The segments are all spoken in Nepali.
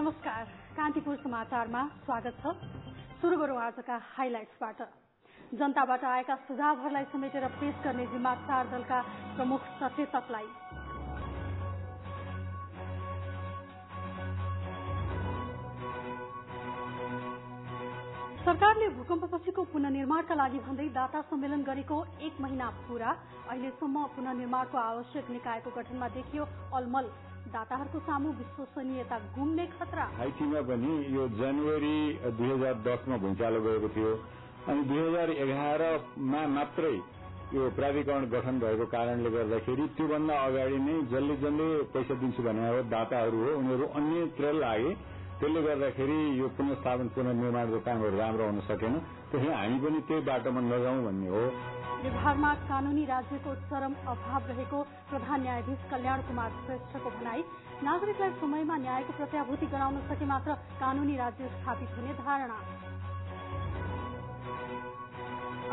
नमस्कार, कान्तिपुर समाचारमा स्वागत छ। सुरु गरौं आजका हाइलाइट्सबाट। जनताबाट आएका सुझावहरूलाई समेटेर पेश गर्ने जिम्मा 4 दलका प्रमुख सचेतकलाई। सरकारले भूकम्पपछिको पुनर्निर्माणका लागि भन्दै दाता सम्मेलन गरेको 1 महिना पूरा। अहिलेसम्म पुनर्निर्माणको आवश्यक निकायको गठनमा देखियो अलमल। दाताहरूको सामु विश्वसनीयता गुम्ने खतरा। हाइटीमा पनि यो जनवरी 2010 मा भूइँचालो गएको थियो अनि 2011 मा मात्रै यो प्राधिकरण गठन भएको कारणले गर्दाखेरि त्योभन्दा अगाडि नै जसले पैसा दिन्छु भने दाताहरू हो, उनीहरू अन्यत्र लागे। त्यसले गर्दाखेरि यो पुनर्स्थापन पुनर्निर्माणको कामहरू राम्रो हुन सकेन। त्यसैले हामी पनि त्यही बाटोमा नजाउँ भन्ने हो। विभागमा कानूनी राज्यको चरम अभाव रहेको प्रधान न्यायाधीश कल्याण कुमार श्रेष्ठको भनाई। नागरिकलाई समयमा न्यायको प्रत्याभूति गराउन सके मात्र कानूनी राज्य स्थापित हुने धारणा।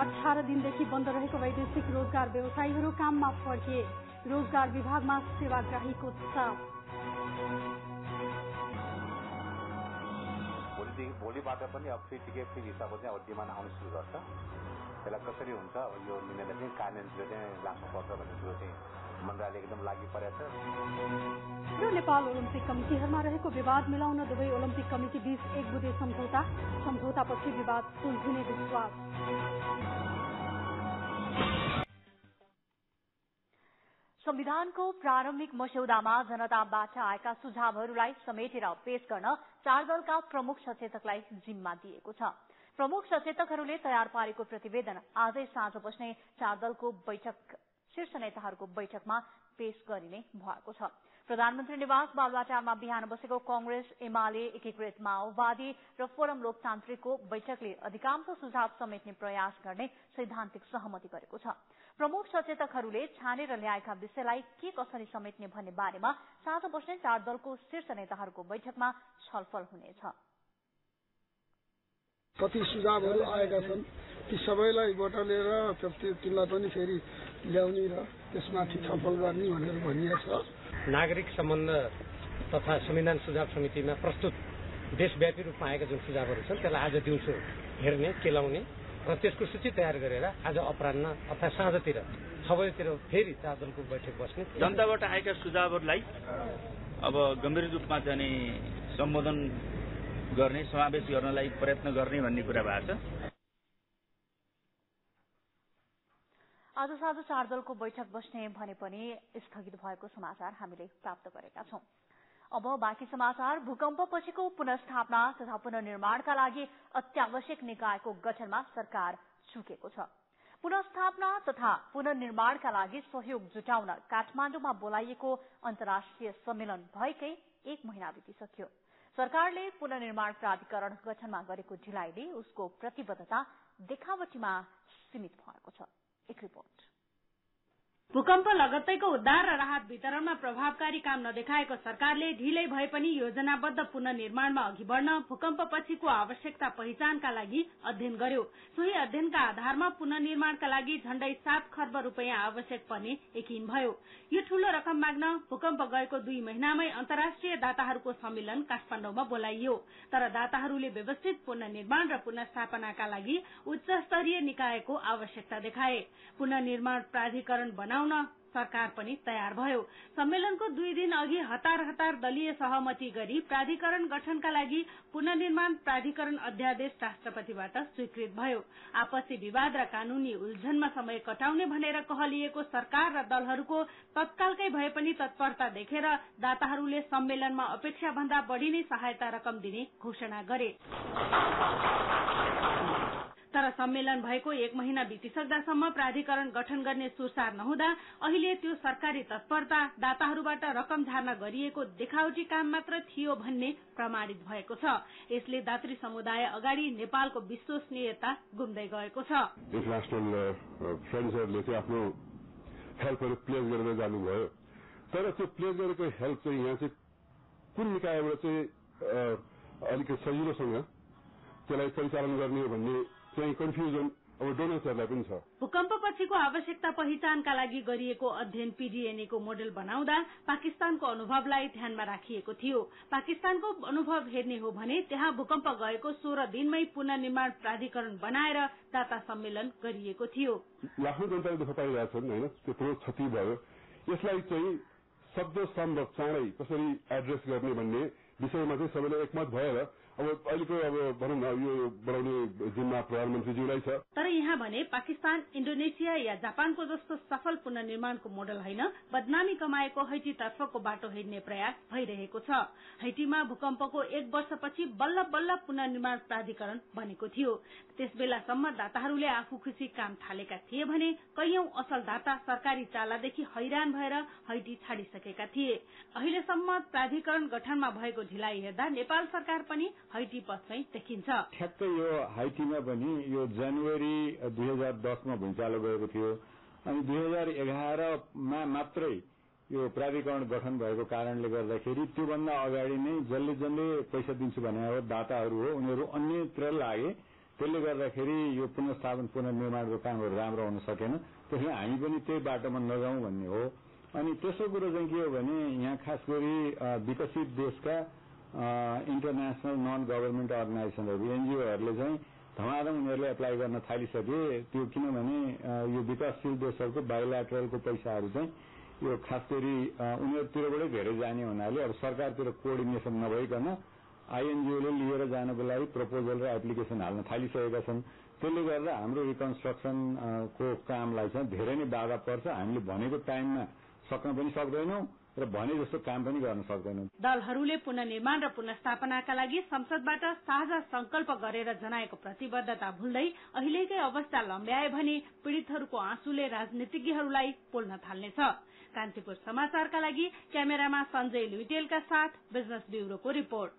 18 दिनदेखि बन्द रहेको वैदेशिक रोजगार व्यवसायीहरू काममा फर्किए। रोजगार विभागमा सेवाग्राहीको चाप। भोलिबाट पनि अब फ्री टिकट फ्री भिसाको चाहिँ अब डिमान्ड आउन सुरु गर्छ। त्यसलाई कसरी हुन्छ यो निर्णयलाई चाहिँ कार्यान्वयनले चाहिँ लाग्नु पर्छ भन्ने कुरो चाहिँ मन्त्रालय एकदम लागि परेको छ। र नेपाल ओलम्पिक कमिटीहरूमा रहेको विवाद मिलाउन दुवै ओलम्पिक कमिटी बीच एक बुँदे सम्झौतापछि विवाद सुल्झिने विश्वास। संविधानको प्रारम्भिक मस्यौदामा जनताबाट आएका सुझावहरूलाई समेटेर पेश गर्न 4 दलका प्रमुख सचेतकलाई जिम्मा दिएको छ। प्रमुख सचेतकहरूले तयार पारेको प्रतिवेदन आजै साँझ बस्ने 4 दलको बैठक शीर्ष नेताहरूको बैठकमा पेश गरिने भएको छ। प्रधानमन्त्री निवास बालुवाटारमा बिहान बसेको कांग्रेस, एमाले, एकीकृत माओवादी र फोरम लोकतान्त्रिकको बैठकले अधिकांश सुझाव समेट्ने प्रयास गर्ने सैद्धान्तिक सहमति गरेको छ। प्रमुख सचेतकहरूले छानेर ल्याएका विषयलाई के कसरी समेट्ने भन्ने बारेमा साँझ बस्ने 4 दलको शीर्ष नेताहरूको बैठकमा छलफल हुनेछ। कति सुझावहरू आएका छन् ती सबैलाई बटुलेर तिनलाई पनि फेरि ल्याउने र त्यसमाथि छलफल गर्ने भनेर भनिएको छ। नागरिक सम्बन्ध तथा संविधान सुझाव समितिमा प्रस्तुत देशव्यापी रूपमा आएका जुन सुझावहरू छन् त्यसलाई आज दिउँसो हेर्ने, केलाउने र त्यसको सूची तयार गरेर आज अपराह्न अथवा साँझतिर 6 बजेतिर फेरि 4 दलको बैठक बस्ने। जनताबाट आएका सुझावहरूलाई अब गम्भीर रूपमा चाहिँ सम्बोधन गर्ने, समावेश गर्नलाई प्रयत्न गर्ने भन्ने कुरा भएको छ। आज साँझ 4 दलको बैठक बस्ने भने पनि स्थगित भएको समाचार हामीले प्राप्त गरेका छौं। अब बाँकी समाचार। भूकम्पपछिको पुनर्स्थापना तथा पुनर्निर्माणका लागि अत्यावश्यक निकायको गठनमा सरकार झुकेको छ। पुनर्स्थापना तथा पुनर्निर्माणका लागि सहयोग जुटाउन काठमाडौँमा बोलाइएको अन्तर्राष्ट्रिय सम्मेलन भएकै 1 महिना बितिसक्यो। सरकारले पुनर्निर्माण प्राधिकरण गठनमा गरेको ढिलाइले उसको प्रतिबद्धता देखावटीमा सीमित भएको छ। एक रिपोर्ट। भूकम्प लगत्तैको उद्धार र राहत वितरणमा प्रभावकारी काम नदेखाएको सरकारले ढिलै भए पनि योजनाबद्ध पुनर्निर्माणमा अघि बढ्न भूकम्पपछिको आवश्यकता पहिचानका लागि अध्ययन गर्यो। सोही अध्ययनका आधारमा पुनर्निर्माणका लागि झण्डै 7 खर्ब रुपियाँ आवश्यक पर्ने यकिन भयो। यो ठूलो रकम माग्न भूकम्प गएको 2 महिनामै अन्तर्राष्ट्रिय दाताहरूको सम्मेलन काठमाडौँमा बोलाइयो। तर दाताहरूले व्यवस्थित पुनर्निर्माण र पुनर्स्थापनाका लागि उच्च स्तरीय निकायको आवश्यकता देखाए। पुनर्निर्माण प्राधिकरण बनाउन सरकार पनि तयार भयो। सम्मेलनको 2 दिन अघि हतार दलीय सहमति गरी प्राधिकरण गठनका लागि पुनर्निर्माण प्राधिकरण अध्यादेश राष्ट्रपतिबाट स्वीकृत भयो। आपसी विवाद र कानूनी उल्झनमा समय कटाउने भनेर कहलिएको सरकार र दलहरूको तत्कालकै भए पनि तत्परता देखेर दाताहरूले सम्मेलनमा अपेक्षा भन्दा बढ़ी नै सहायता रकम दिने घोषणा गरे। तर सम्मेलन भएको 1 महिना बितिसक्दासम्म प्राधिकरण गठन गर्ने सुरसार नहुँदा अहिले त्यो सरकारी तत्परता दाताहरूबाट रकम झार्न गरिएको देखावटी काम मात्र थियो भन्ने प्रमाणित भएको छ। यसले दात्री समुदाय अगाडि नेपालको विश्वसनीयता गुम्दै गएको छ। इन्टरनेशनल फ्रेन्ड्सहरूले चाहिँ आफ्नो हेल्पहरू प्लेस गरेर जानुभयो। तर त्यो प्लेस गरेको हेल्प चाहिँ यहाँ चाहिँ कुन निकायबाट चाहिँ अलिकति सजिलोसँग त्यसलाई परिचालन गर्ने भन्ने चाहिँ कन्फ्युजन अब डोनर्सहरूलाई पनि छ। भूकम्पपछिको आवश्यकता पहिचानका लागि गरिएको अध्ययन PDNA को मोडेल बनाउँदा पाकिस्तानको अनुभवलाई ध्यानमा राखिएको थियो। पाकिस्तानको अनुभव हेर्ने हो भने त्यहाँ भूकम्प गएको 16 दिनमै पुनर्निर्माण प्राधिकरण बनाएर दाता सम्मेलन गरिएको थियो। लाखौं जनताले दुःख पाइरहेछन् होइन, त्यत्रो क्षति भयो। यसलाई चाहिँ सक्दो सम्भव चाँडै कसरी एड्रेस गर्ने भन्ने विषयमा चाहिँ सबैले एकमत भएर अब अहिलेको अब भनौँ न यो बनाउने जिम्मा प्रधानमन्त्रीज्यूलाई छ। तर यहाँ भने पाकिस्तान, इन्डोनेसिया या जापानको जस्तो सफल पुनर्निर्माणको मोडल होइन, बदनामी कमाएको हैटी तर्फको बाटो हिँड्ने प्रयास भइरहेको छ। हैटीमा भूकम्पको 1 वर्षपछि बल्ल बल्ल पुनर्निर्माण प्राधिकरण बनेको थियो। त्यसबेलासम्म दाताहरूले आफू खुसी काम थालेका थिए भने कैयौं असल दाता सरकारी चालादेखि हैरान भएर हैटी छाडिसकेका थिए। अहिलेसम्म प्राधिकरण गठनमा भएको ढिलाइ हेर्दा नेपाल सरकार पनि हैटी पछमै देखिन्छ। ठ्याक्कै यो हैटीमा पनि यो जनवरी 2010 मा भूइँचालो गएको थियो अनि 2011 मा मात्रै यो प्राधिकरण गठन भएको कारणले गर्दाखेरि त्योभन्दा अगाडि नै जसले पैसा दिन्छु भने हो दाताहरू हो उनीहरू अन्यत्र लागे। त्यसले गर्दाखेरि यो पुनर्स्थापन पुनर्निर्माणको कामहरू राम्रो हुन सकेन। त्यसैले हामी पनि त्यही बाटोमा नजाउँ भन्ने हो। अनि तेस्रो कुरो चाहिँ के हो भने यहाँ खास गरी विकसित देशका इन्टरनेशनल नन गभर्मेन्ट अर्गनाइजेसनहरू एनजीओहरूले चाहिँ धमाधम उनीहरूले एप्लाई गर्न थालिसके। त्यो किनभने यो विकासशील देशहरूको बायोल्याटरलको पैसाहरू चाहिँ यो खास गरी उनीहरूतिरबाटै धेरै जाने हुनाले अब सरकारतिर कोअर्डिनेसन नभइकन आइएनजीओले लिएर जानको लागि प्रपोजल र एप्लिकेसन हाल्न थालिसकेका छन्। त्यसले गर्दा हाम्रो रिकन्स्ट्रक्सनको कामलाई चाहिँ धेरै नै बाधा पर्छ। हामीले भनेको टाइममा सक्न पनि सक्दैनौँ र भने जस्तो काम पनि गर्न सक्दैनौँ। दलहरूले पुनर्निर्माण र पुनर्स्थापनाका लागि संसदबाट साझा संकल्प गरेर जनाएको प्रतिबद्धता भुल्दै अहिलेकै अवस्था लम्ब्याए भने पीड़ितहरूको आँसुले राजनीतिज्ञहरूलाई पोल्न थाल्नेछ। कान्तिपुर समाचारका लागि क्यामेरामा सञ्जय लुइटेलका साथ बिजनेस ब्यूरोको रिपोर्ट।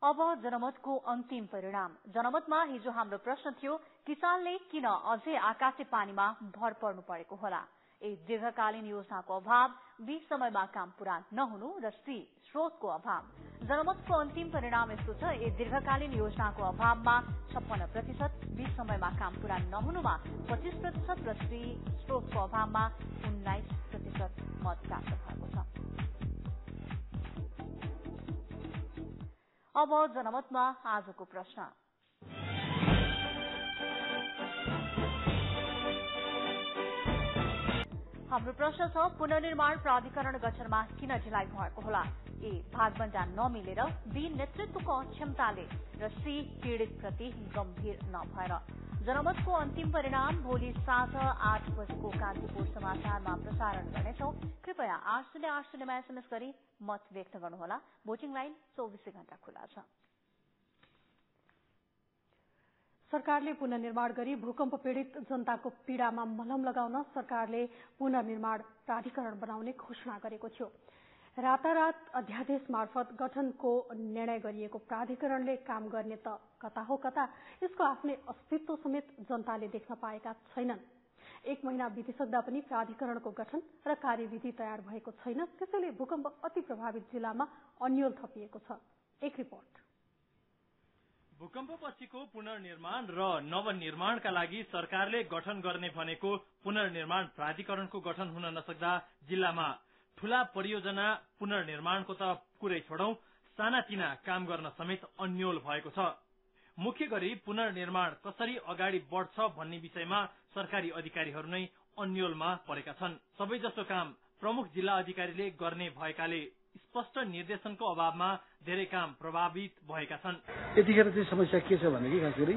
अब जनमतको अन्तिम परिणाम। जनमतमा हिजो हाम्रो प्रश्न थियो, किसानले किन अझै आकाशे पानीमा भर पर्नु परेको होला? ए, दीर्घकालीन योजनाको अभाव, बी, समयमा काम पूरा नहुनु र सी, स्रोतको अभाव। जनमतको अन्तिम परिणाम यस्तो छ, ए, दीर्घकालीन योजनाको अभावमा 56%, बी, समयमा काम पूरा नहुनुमा 25% र सी, स्रोतको अभावमा 19% मत प्राप्त भएको छ। अब जनमतमा आजको प्रश्न। हाम्रो प्रश्न छ, पुनर्निर्माण प्राधिकरण गठनमा किन ढिलाइ भएको होला? ए, भागबण्डा नमिलेर, बी, नेतृत्वको अक्षमताले र सी, पीड़ितप्रति गम्भीर नभएर। जनमतको अन्तिम परिणाम भोलि साँझ 8 बजेको कान्तिपुर समाचारमा प्रसारण गर्नेछौ। कृपया 80800मा एसएमएस गरी मत व्यक्त गर्नुहोला। भोटिङ लाइन 24 घण्टा खुला छ। सरकारले पुनर्निर्माण गरी भूकम्प पीड़ित जनताको पीड़ामा मलम लगाउन सरकारले पुनर्निर्माण प्राधिकरण बनाउने घोषणा गरेको थियो। रातारात अध्यादेश मार्फत गठनको निर्णय गरिएको प्राधिकरणले काम गर्ने त कता हो कता यसको आफ्नै अस्तित्व समेत जनताले देख्न पाएका छैनन्। 1 महिना बितिसक्दा पनि प्राधिकरणको गठन र कार्यविधि तयार भएको छैन। त्यसैले भूकम्प अति प्रभावित जिल्लामा अन्यल थपिएको छ। एक रिपोर्ट। भूकम्पपछिको पुनर्निर्माण र नवनिर्माणका लागि सरकारले गठन गर्ने भनेको पुनर्निर्माण प्राधिकरणको गठन हुन नसक्दा जिल्लामा ठूला परियोजना पुनर्निर्माणको त कुरै छोडौं, सानातिना काम गर्न समेत अन्यल भएको छ। मुख्य गरी पुनर्निर्माण कसरी अगाडि बढ्छ भन्ने विषयमा सरकारी अधिकारीहरू नै अन्यलमा परेका छन्। सबैजसो काम प्रमुख जिल्ला अधिकारीले गर्ने भएकाले स्पष्ट निर्देशनको अभावमा धेरै काम प्रभावित भएका छन्। यतिखेर चाहिँ समस्या के छ भनेदेखि खास गरी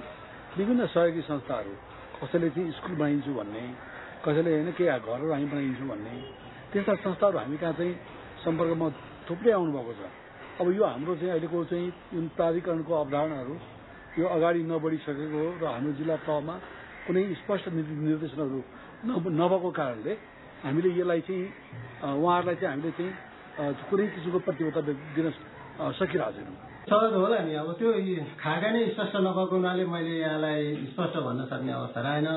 विभिन्न सहयोगी संस्थाहरू कसैले चाहिँ स्कुल बनाइन्छु भन्ने, कसैले होइन के घरहरू हामी बनाइन्छु भन्ने त्यस्ता संस्थाहरू हामी कहाँ चाहिँ सम्पर्कमा थुप्रै आउनु भएको छ। अब यो हाम्रो चाहिँ अहिलेको चाहिँ जुन प्राधिकरणको अवधारणाहरू यो अगाडि नबढिसकेको हो र हाम्रो जिल्ला तहमा कुनै स्पष्ट निर्देशनहरू नभएको कारणले हामीले यसलाई चाहिँ उहाँहरूलाई चाहिँ हामीले चाहिँ कुनै किसिमको प्रतिबद्धता दिन सकिरहेको छैनौँ। सहज होला नि, अब त्यो खाका नै स्पष्ट नभएको हुनाले मैले यहाँलाई स्पष्ट भन्न सक्ने अवस्था रहेन।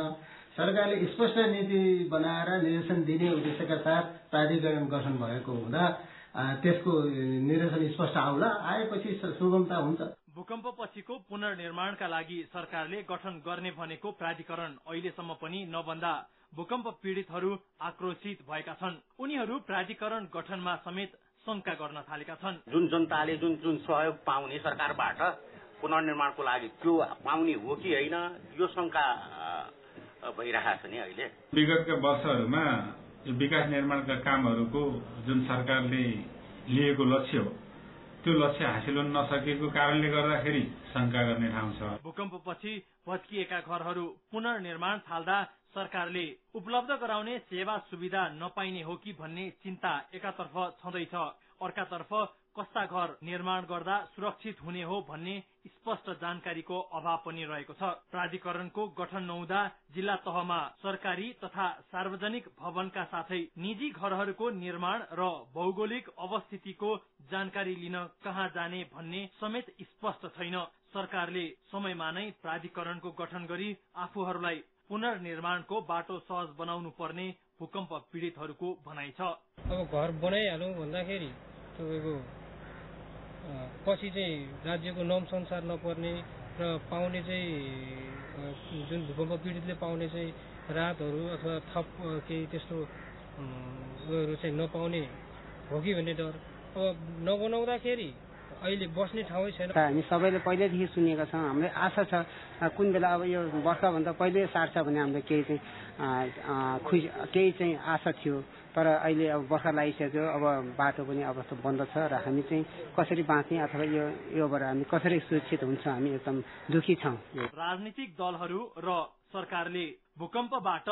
सरकारले स्पष्ट नीति बनाएर निर्देशन दिने उद्देश्यका साथ प्राधिकरण गठन भएको हुँदा त्यसको निर्देशन स्पष्ट आउला, आएपछि सुगमता हुन्छ। भूकम्पपछिको पुनर्निर्माणका लागि सरकारले गठन गर्ने भनेको प्राधिकरण अहिलेसम्म पनि नबन्दा भूकम्प पीड़ितहरू आक्रोशित भएका छन्। उनीहरू प्राधिकरण गठनमा समेत शंका गर्न थालेका छन्। जुन जनताले जुन सहयोग पाउने सरकारबाट पुनर्निर्माणको लागि त्यो पाउने हो कि होइन, यो शंका भइरहेको छ नि अहिले। विगतका वर्षहरूमा विकास निर्माणका कामहरूको जुन सरकारले लिएको लक्ष्य हो त्यो लक्ष्य हासिल हुन नसकेको कारणले गर्दाखेरि शंका गर्ने ठाउँ छ। भूकम्पपछि भत्किएका घरहरू पुनर्निर्माण थाल्दा सरकारले उपलब्ध गराउने सेवा सुविधा नपाइने हो कि भन्ने चिन्ता एकातर्फ छँदैछ, अर्कातर्फ कस्ता घर निर्माण गर्दा सुरक्षित हुने हो भन्ने स्पष्ट जानकारीको अभाव पनि रहेको छ। प्राधिकरणको गठन नहुँदा जिल्ला तहमा सरकारी तथा सार्वजनिक भवनका साथै निजी घरहरूको निर्माण र भौगोलिक अवस्थितिको जानकारी लिन कहाँ जाने भन्ने समेत स्पष्ट छैन। सरकारले समयमा नै प्राधिकरणको गठन गरी आफूहरूलाई पुनर्निर्माणको बाटो सहज बनाउनु पर्ने भूकम्प पीड़ितहरूको भनाइ छ। अब घर बनाइहालौँ भन्दाखेरि तपाईँको पछि चाहिँ राज्यको नियम अनुसार नपर्ने र पाउने चाहिँ जुन भूकम्प पीडितले पाउने चाहिँ राहतहरू अथवा थप केही त्यस्तो उयोहरू चाहिँ नपाउने हो कि भन्ने डर। अब नबनाउँदाखेरि अहिले बस्ने ठाउँै छैन। हामी सबैले पहिल्यैदेखि सुनेका छौँ, हामीलाई आशा छ कुन बेला अब यो वर्षभन्दा पहिले सार्छ भने हामीलाई केही चाहिँ आशा थियो, तर अहिले अब वर्षा लागिसक्यो, अब बाटो पनि अवस्था बन्द छ र हामी चाहिँ कसरी बाँच्ने अथवा योबाट हामी कसरी सुरक्षित हुन्छ हामी एकदम दुखी छौँ। राजनीतिक दलहरू र सरकारले भूकम्पबाट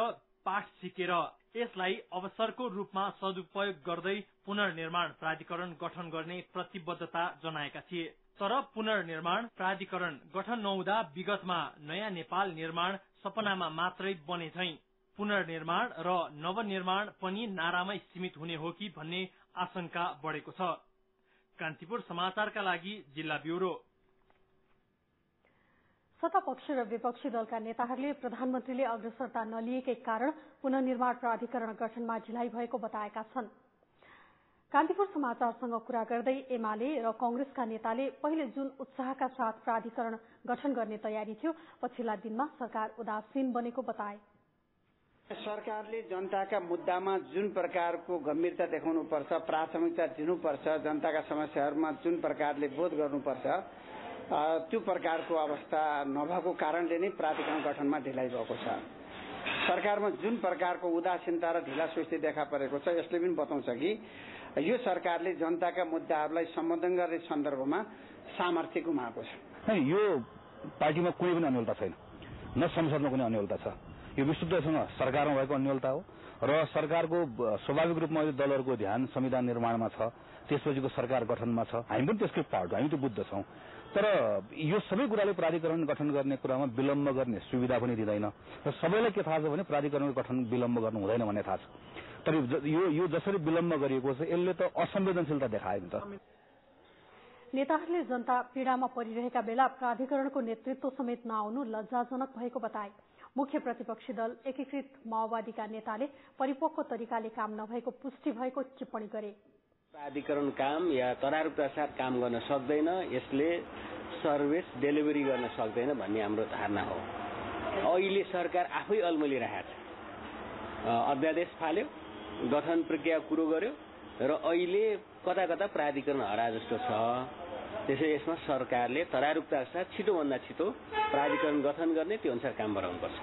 पाठ सिकेर यसलाई अवसरको रूपमा सदुपयोग गर्दै पुनर्निर्माण प्राधिकरण गठन गर्ने प्रतिबद्धता जनाएका थिए। तर पुनर्निर्माण प्राधिकरण गठन नहुँदा विगतमा नयाँ नेपाल निर्माण सपनामा मात्रै बने झैं पुनर्निर्माण र नवनिर्माण पनि नारामै सीमित हुने हो कि भन्ने आशंका बढेको छ। कान्तिपुर समाचारका लागि जिल्ला ब्यूरो। सत्तापक्ष र विपक्षी दलका नेताहरूले प्रधानमन्त्रीले अग्रसरता नलिएकै कारण पुनर्निर्माण प्राधिकरण गठनमा ढिलाइ भएको बताएका छन्। कान्तिपुर समाचारसँग कुरा गर्दै एमाले र कांग्रेसका नेताले पहिले जुन उत्साहका साथ प्राधिकरण गठन गर्ने तयारी थियो, पछिल्ला दिनमा सरकार उदासीन बनेको बताए। सरकारले जनताका मुद्दामा जुन प्रकारको गम्भीरता देखाउनुपर्छ, प्राथमिकता दिनुपर्छ, जनताका समस्याहरूमा जुन प्रकारले बोध गर्नुपर्छ, त्यो प्रकारको अवस्था नभएको कारणले नै प्राधिकरण गठनमा ढिलाइ भएको छ। सरकारमा जुन प्रकारको उदासीनता र ढिलासुस्ती देखा परेको छ, यसले पनि बताउँछ कि यो सरकारले जनताका मुद्दाहरूलाई सम्बोधन गर्ने सन्दर्भमा सामर्थ्य गुमाएको छ। यो पार्टीमा कुनै पनि अन्यलता छैन, न संसदमा कुनै अन्यलता छ। यो विशुद्धसँग सरकारमा भएको अन्यलता हो र सरकारको स्वाभाविक रूपमा दलहरूको ध्यान संविधान निर्माणमा छ, त्यसपछिको सरकार गठनमा छ। हामी पनि त्यसकै पार्ट हो, हामी त्यो बुद्ध छौं। तर यो सबै कुराले प्राधिकरण गठन गर्ने कुरामा विलम्ब गर्ने सुविधा पनि दिँदैन र सबैलाई के थाहा छ भने प्राधिकरण गठन विलम्ब गर्नु हुँदैन भन्ने थाहा छ। तर यो जसरी विलम्ब गरिएको छ यसले त असंवेदनशीलता देखायो नि त। नेताहरूले जनता पीड़ामा परिरहेका बेला प्राधिकरणको नेतृत्व समेत नआउनु लज्जाजनक भएको बताए। मुख्य प्रतिपक्षी दल एकीकृत माओवादीका नेताले परिपक्व तरिकाले काम नभएको पुष्टि भएको टिप्पणी गरे। प्राधिकरण काम या तदारुकका साथ काम गर्न सक्दैन, यसले सर्भिस डेलिभरी गर्न सक्दैन भन्ने हाम्रो धारणा हो। अहिले सरकार आफै अल्मलिरहेको छ, अध्यादेश फाल्यो, गठन प्रक्रिया पुरो गर्यो र अहिले कता कता प्राधिकरण हरा जस्तो छ। त्यसै यसमा सरकारले तदारुकता साथ छिटोभन्दा छिटो प्राधिकरण गठन गर्ने, त्यो अनुसार काम बढाउनुपर्छ।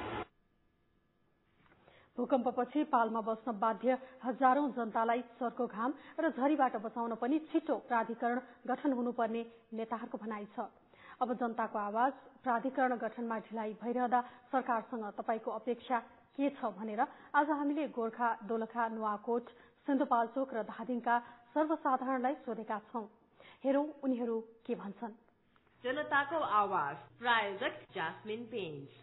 भूकम्पपछि पालमा बस्न बाध्य हजारौं जनतालाई चर्को घाम र झरीबाट बचाउन पनि छिटो प्राधिकरण गठन हुनुपर्ने नेताहरूको भनाइ छ। अब जनताको आवाज प्राधिकरण गठनमा ढिलाइ भइरहँदा सरकारसँग तपाईको अपेक्षा के छ भनेर आज हामीले गोर्खा, दोलखा, नुवाकोट, सिन्धुपाल्चोक र धादिङका सर्वसाधारणलाई सोधेका छौं। हेरौं उनीहरू के भन्छन्। जनताको आवाज, प्रायोजक जास्मिन पेन्ट्स।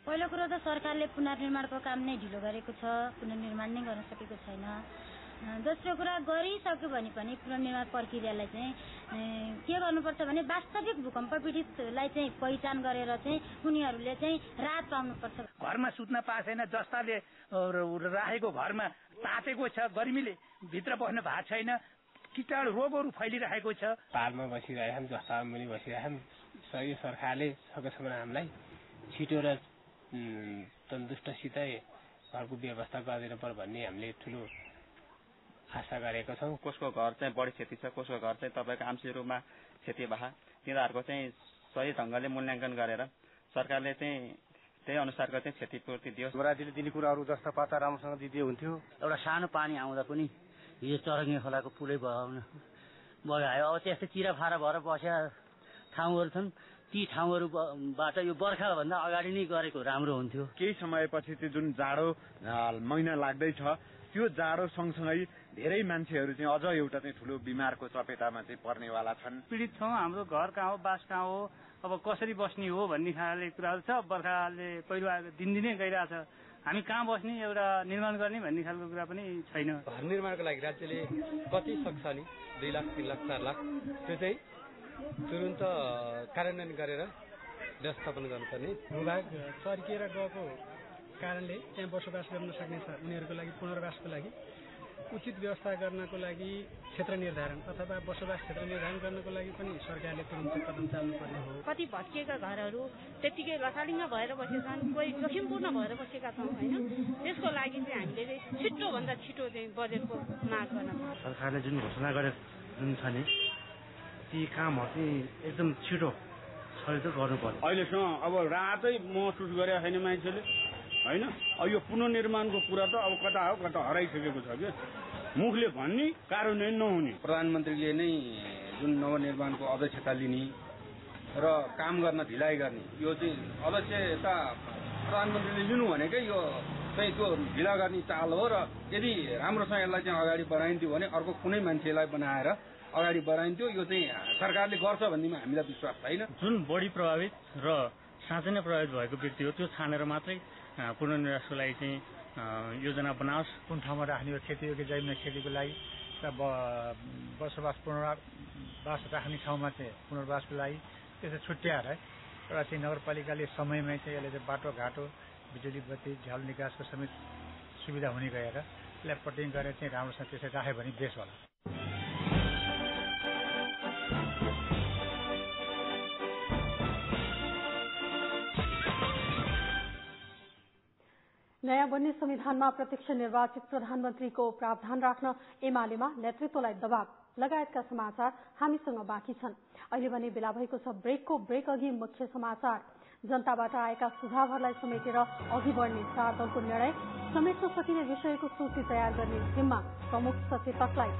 पहिलो कुरो त सरकारले पुनर्निर्माणको काम नै ढिलो गरेको छ, पुनर्निर्माण नै गर्न सकेको छैन। दोस्रो कुरा गरिसक्यो भने पनि पुनर्निर्माण प्रक्रियालाई चाहिँ के गर्नुपर्छ भने वास्तविक भूकम्प पीडितलाई चाहिँ पहिचान गरेर चाहिँ उनीहरूले चाहिँ राहत पाउनुपर्छ। घरमा सुत्न पाएको छैन, जस्ताले राखेको घरमा तातेको छ, गर्मीले भित्र बस्न भएको छैन, कीटाणु रोगहरू फैलिरहेको छ। पालमा बसिरहेछन्, जस्तामा पनि बसिरहेछन्। यो सरकारले सकेसम्म हामीलाई छिटो र तन्दुरुस्तसितै घरको व्यवस्था गरिदिनु पर्यो भन्ने हामीले ठुलो आशा गरेका छौँ। कसको घर चाहिँ बढी क्षति छ, कसको घर चाहिँ तपाईँको आंशिक रूपमा क्षति भए तिनीहरूको चाहिँ सही ढङ्गले मूल्याङ्कन गरेर सरकारले चाहिँ त्यही अनुसारको चाहिँ क्षतिपूर्ति दियोस्। राज्यले दिने कुराहरू जस्ता पाता राम्रोसँग दिदिए हुन्थ्यो। एउटा सानो पानी आउँदा पनि यो चरङ्गे खोलाको पुलै बगायो। अब त्यस्तै किराफारा भएर बसेका ठाउँहरू छन्, ती ठाउँहरूबाट यो बर्खाभन्दा अगाडि नै गरेको राम्रो हुन्थ्यो। केही समयपछि त्यो जुन जाडो महिना लाग्दैछ, त्यो जाडो सँगसँगै धेरै मान्छेहरू चाहिँ अझ एउटा चाहिँ ठुलो बिमारको चपेटामा चाहिँ पर्नेवाला छन्। पीडित छौँ, हाम्रो घर कहाँ हो, बास कहाँ हो, अब कसरी बस्ने हो भन्ने खाले कुराहरू छ। बर्खाले पहिरो दिनदिनै गइरहेछ, हामी कहाँ बस्ने, एउटा निर्माण गर्ने भन्ने खालको कुरा पनि छैन। घर निर्माणको लागि राज्यले कति सक्छ नि 2 लाख 3 लाख 4 लाख त्यो चाहिँ तुरुन्त कार्यान्वयन गरेर व्यवस्थापन गर्नुपर्ने। भूभाग चर्किएर गएको कारणले त्यहाँ बसोबास गर्न सक्नेछ उनीहरूको लागि पुनर्वासको लागि उचित व्यवस्था गर्नको लागि क्षेत्र निर्धारण अथवा बसोबास क्षेत्र निर्धारण गर्नको लागि पनि सरकारले तुरुन्त कदम चाल्नुपर्ने हो। कति भत्किएका घरहरू त्यतिकै लथालिङ्ग भएर बसेका छन्, कोही जोखिमपूर्ण भएर बसेका छन् होइन। त्यसको लागि चाहिँ हामीले छिटोभन्दा छिटो चाहिँ बजेटको माग गर्न पर्छ। सरकारले जुन घोषणा गरेको जुन छ नि ती कामहरू चाहिँ एकदम छिटो छरितो गर्नुपर्छ। अहिलेसम्म अब राहतै महसुस गरेका छैन मान्छेले होइन। यो पुनर्निर्माणको कुरा त अब कता हो कता हराइसकेको छ कि मुखले भन्ने कार्यान्वयन नहुने। प्रधानमन्त्रीले नै जुन नवनिर्माणको अध्यक्षता लिने र काम गर्न ढिलाइ गर्ने यो चाहिँ अध्यक्षता प्रधानमन्त्रीले लिनु भनेकै यो चाहिँ त्यो ढिला गर्ने चाल हो। र यदि राम्रोसँग यसलाई चाहिँ अगाडि बढाइन्थ्यो भने अर्को कुनै मान्छेलाई बनाएर अगाडि बढाइन्थ्यो। यो चाहिँ सरकारले गर्छ भन्नेमा हामीलाई विश्वास छैन। जुन बढी प्रभावित र साँच्चै नै प्रभावित भएको व्यक्ति हो त्यो छानेर मात्रै पुनर्निवासको लागि चाहिँ योजना बनाओस्। कुन ठाउँमा राख्ने हो खेतीयोग्य जमिन खेतीको लागि र बसोबास पुनर्वास राख्ने ठाउँमा चाहिँ पुनर्वासको लागि त्यसो छुट्याएर एउटा चाहिँ नगरपालिकाले समयमै चाहिँ यसले चाहिँ बाटोघाटो बिजुली बत्ती झ्याल निकासको समेत सुविधा हुने गएर यसलाई पटिङ गरेर चाहिँ राम्रोसँग त्यसरी राख्यो भने बेस होला। नयाँ बन्ने संविधानमा प्रत्यक्ष निर्वाचित प्रधानमन्त्रीको प्रावधान राख्न एमालेमा नेतृत्वलाई दबाव लगायतका समाचार हामीसँग बाँकी छन्। अहिले भने बेला भएको छ ब्रेकको ब्रेक अघि मुख्य समाचार। जनताबाट आएका सुझावहरूलाई समेटेर अघि बढ्ने 4 दलको निर्णय, समेट्न सकिने विषयको सूची तयार गर्ने जिम्मा प्रमुख सचेतकलाई।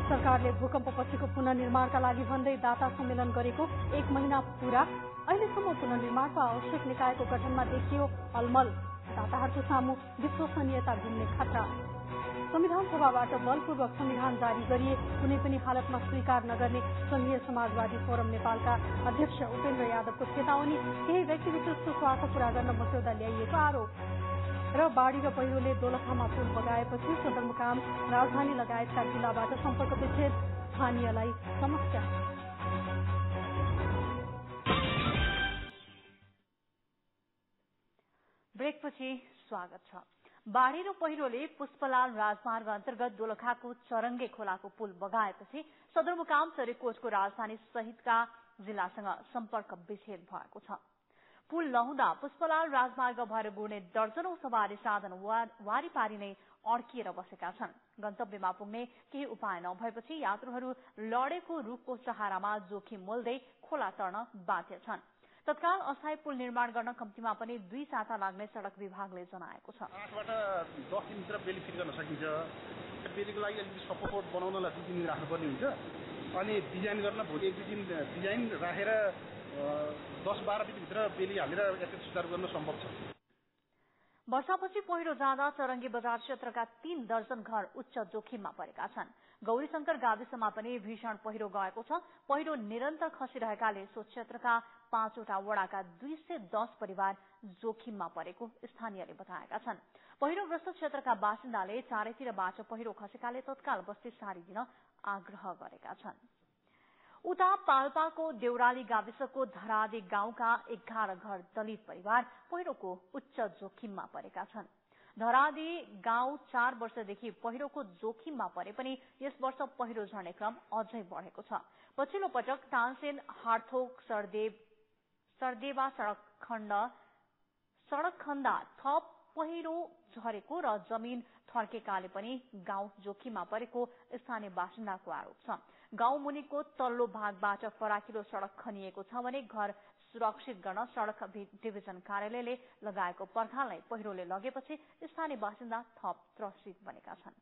सरकारले भूकम्पपछिको पुनर्निर्माणका लागि भन्दै दाता सम्मेलन गरेको 1 महिना पूरा। अहिलेसम्म पुनर्निर्माणको आवश्यक निकायको गठनमा देखियो अलमल। दाताहरूको सामु विश्वसनीयता गुम्ने खतरा। संविधान सभाबाट बलपूर्वक संविधान जारी गरिए कुनै पनि हालतमा स्वीकार नगर्ने संघीय समाजवादी फोरम नेपालका अध्यक्ष उपेन्द्र यादवको चेतावनी। केही व्यक्तिविशेषको स्वार्थ पूरा गर्न मस्यौदा ल्याइएको आरोप। र बाढी र पहिरोले दोलखामा पुल बगाएपछि सदरमुकाम राजधानी लगायतका जिल्लाबाट सम्पर्क विच्छेद, स्थानीयलाई समस्या। ब्रेकपछि स्वागत छ। बाढी र पहिरोले पुष्पलाल राजमार्ग अन्तर्गत दोलखाको चरङ्गे खोलाको पुल बगाएपछि सदरमुकाम चरेकोटको राजधानी सहितका जिल्लासँग सम्पर्क विच्छेद भएको छ। पुल नहुँदा पुष्पलाल राजमार्ग भएर गुड्ने दर्जनौं सवारी साधन वारीपारी नै अड्किएर बसेका छन्। गन्तव्यमा पुग्ने केही उपाय नभएपछि यात्रुहरू लडेको रुखको सहारामा जोखिम मोल्दै खोला तर्न बाध्य छन्। तत्काल अस्थायी पुल निर्माण गर्न कम्तीमा पनि 2 साता लाग्ने सड़क विभागले जनाएको छ। 8बाट 10 दिनभित्र बेली फिट गर्न सकिन्छ। बेलीको लागि अलिकति सपोर्ट बनाउनलाई 2 दिन राख्नुपर्ने हुन्छ। अनि डिजाइन गर्न भोलि 1 दिन डिजाइन राखेर 10-12 दिनभित्र बेली हालेर यातायात सुचारू गर्न सम्भव छ। वर्षापछि पहिरो जाँदा चरङ्गे बजार क्षेत्रका 3 दर्जन घर उच्च जोखिममा परेका छन्। गौरीशंकर गाविसमा पनि भीषण पहिरो गएको छ। पहिरो निरन्तर खसिरहेकाले सो क्षेत्रका 5वटा वडाका 210 परिवार जोखिममा परेको स्थानीयले बताएका छन्। पहिरोग्रस्त क्षेत्रका बासिन्दाले चारैतिरबाट पहिरो खसेकाले तत्काल बस्ती सारिदिन आग्रह गरेका छन्। उता पाल्पाको देउराली गाविसको धरादी गाउँका 11 घर दलित परिवार पहिरोको उच्च जोखिममा परेका छन्। धरादी गाउँ 4 वर्षदेखि पहिरोको जोखिममा परे पनि यस वर्ष पहिरो झर्ने क्रम अझै बढेको छ। पछिल्लो पटक तानसेन हार्थोक सरदेवा सड़क खण्ड थप पहिरो झरेको र जमिन थर्केकाले पनि गाउँ जोखिममा परेको स्थानीय बासिन्दाको आरोप छ। गाउँ मुनिको तल्लो भागबाट फराकिलो सड़क खनिएको छ भने घर सुरक्षित गर्न सड़क डिभिजन कार्यालयले लगाएको पर्खाललाई पहिरोले लगेपछि स्थानीय बासिन्दा थप त्रसित बनेका छन्।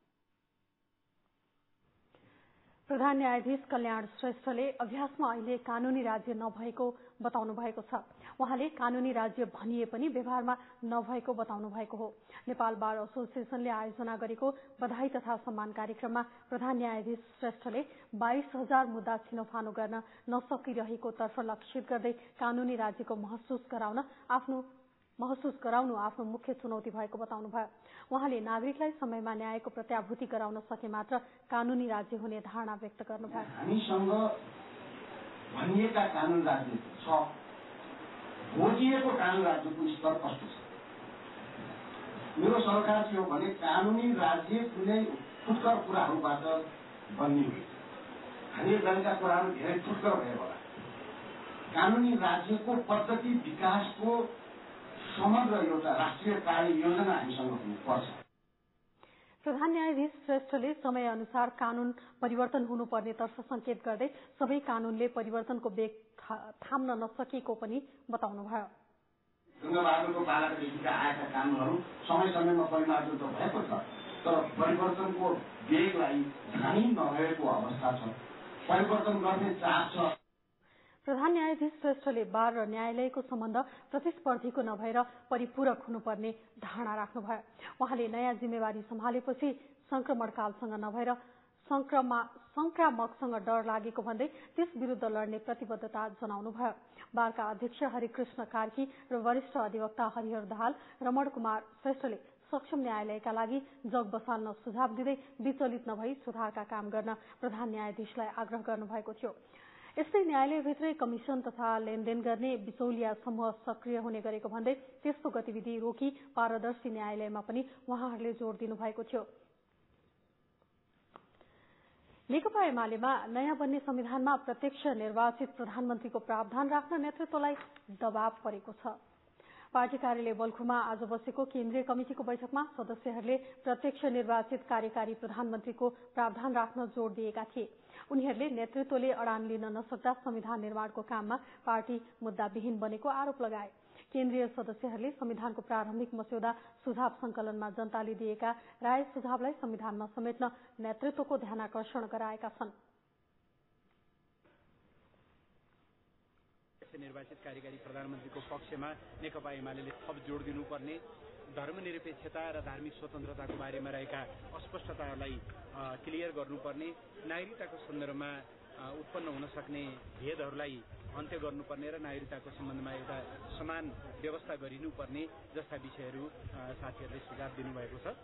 प्रधान न्यायाधीश कल्याण श्रेष्ठले अभ्यासमा अहिले कानूनी राज्य नभएको बताउनु भएको छ। उहाँले कानूनी राज्य भनिए पनि व्यवहारमा नभएको बताउनु भएको हो। नेपाल बार एसोसिएसनले आयोजना गरेको बधाई तथा सम्मान कार्यक्रममा प्रधान न्यायाधीश श्रेष्ठले 22,000 मुद्दा छिनोफानो गर्न नसकिरहेको तर्फ लक्षित गर्दै कानूनी राज्यको महसुस गराउनु आफ्नो मुख्य चुनौती भएको बताउनुभयो। उहाँले नागरिकलाई समयमा न्यायको प्रत्याभूति गराउन सके मात्र कानूनी राज्य हुने धारणा व्यक्त गर्नुभयो। हामीसँग भनिएका कानून राज्य छ, खोजिएको कानून राज्यको स्तर कस्तो छ? मेरो सरकार के हो भने कानूनी राज्य कुनै फुटकर कुराहरूबाट बन्ने हो। हामी गरेका कुराहरू धेरै फुटकर भए होला। कानूनी राज्यको पद्धति विकासको समग्र एउटा राष्ट्रिय कार्य योजना हामीसँग हुनुपर्छ। प्रधान न्यायाधीश श्रेष्ठले समय अनुसार कानून परिवर्तन हुनुपर्ने तर्फ संकेत गर्दै सबै कानूनले परिवर्तनको वेग थाम्न नसकेको पनि बताउनुभयो। गङ्गाबहादुरको पालादेखिका आएका कानूनहरू समय समयमा परिमार्जन त भएको छ, तर परिवर्तनको वेगलाई थामी नभएको अवस्था छ। परिवर्तन गर्ने चाह छ। प्रधान न्यायाधीश श्रेष्ठले बार र न्यायालयको सम्बन्ध प्रतिस्पर्धीको नभएर परिपूरक हुनुपर्ने धारणा राख्नुभयो। उहाँले नयाँ जिम्मेवारी सम्हालेपछि संक्रमणकालसँग नभएर संक्रामकसँग डर लागेको भन्दै त्यस विरूद्ध लड्ने प्रतिबद्धता जनाउनुभयो। बारका अध्यक्ष हरिकृष्ण कार्की र वरिष्ठ अधिवक्ता हरिहर दाहाल रमण कुमार श्रेष्ठले सक्षम न्यायालयका लागि जग बसाल्न सुझाव दिँदै विचलित नभई सुधारका काम गर्न प्रधान न्यायाधीशलाई आग्रह गर्नुभएको थियो। यस्तै न्यायालयभित्रै कमिशन तथा लेनदेन गर्ने बिचौलिया समूह सक्रिय हुने गरेको भन्दै त्यस्तो गतिविधि रोकी पारदर्शी न्यायालयमा पनि उहाँहरूले जोड़ दिनुभएको थियो। नेकपा एमालेमा नयाँ बन्ने संविधानमा प्रत्यक्ष निर्वाचित प्रधानमन्त्रीको प्रावधान राख्न नेतृत्वलाई दबाव परेको छ। पार्टी कार्यालय बल्खुमा आज बसेको केन्द्रीय कमिटिको बैठकमा सदस्यहरूले प्रत्यक्ष निर्वाचित कार्यकारी प्रधानमन्त्रीको प्रावधान राख्न जोड़ दिएका थिए। उनीहरूले नेतृत्वले अडान लिन नसक्दा संविधान निर्माणको काममा पार्टी मुद्दाविहीन बनेको आरोप लगाए। केन्द्रीय सदस्यहरूले संविधानको प्रारम्भिक मस्यौदा सुझाव संकलनमा जनताले दिएका राय सुझावलाई संविधानमा समेट्न नेतृत्वको ध्यानाकर्षण गराएका छन्। निर्वाचित कार्यकारी प्रधानमन्त्रीको पक्षमा नेकपा एमाले थप जोड़ दिनुपर्ने, धर्मनिरपेक्षता र धार्मिक स्वतन्त्रताको बारेमा रहेका अस्पष्टताहरूलाई क्लियर गर्नुपर्ने, नागरिकताको सन्दर्भमा उत्पन्न हुन सक्ने भेदहरूलाई अन्त्य गर्नुपर्ने र नागरिकताको सम्बन्धमा एउटा समान व्यवस्था गरिनुपर्ने जस्ता विषयहरू साथीहरूले सुझाव दिनुभएको छ।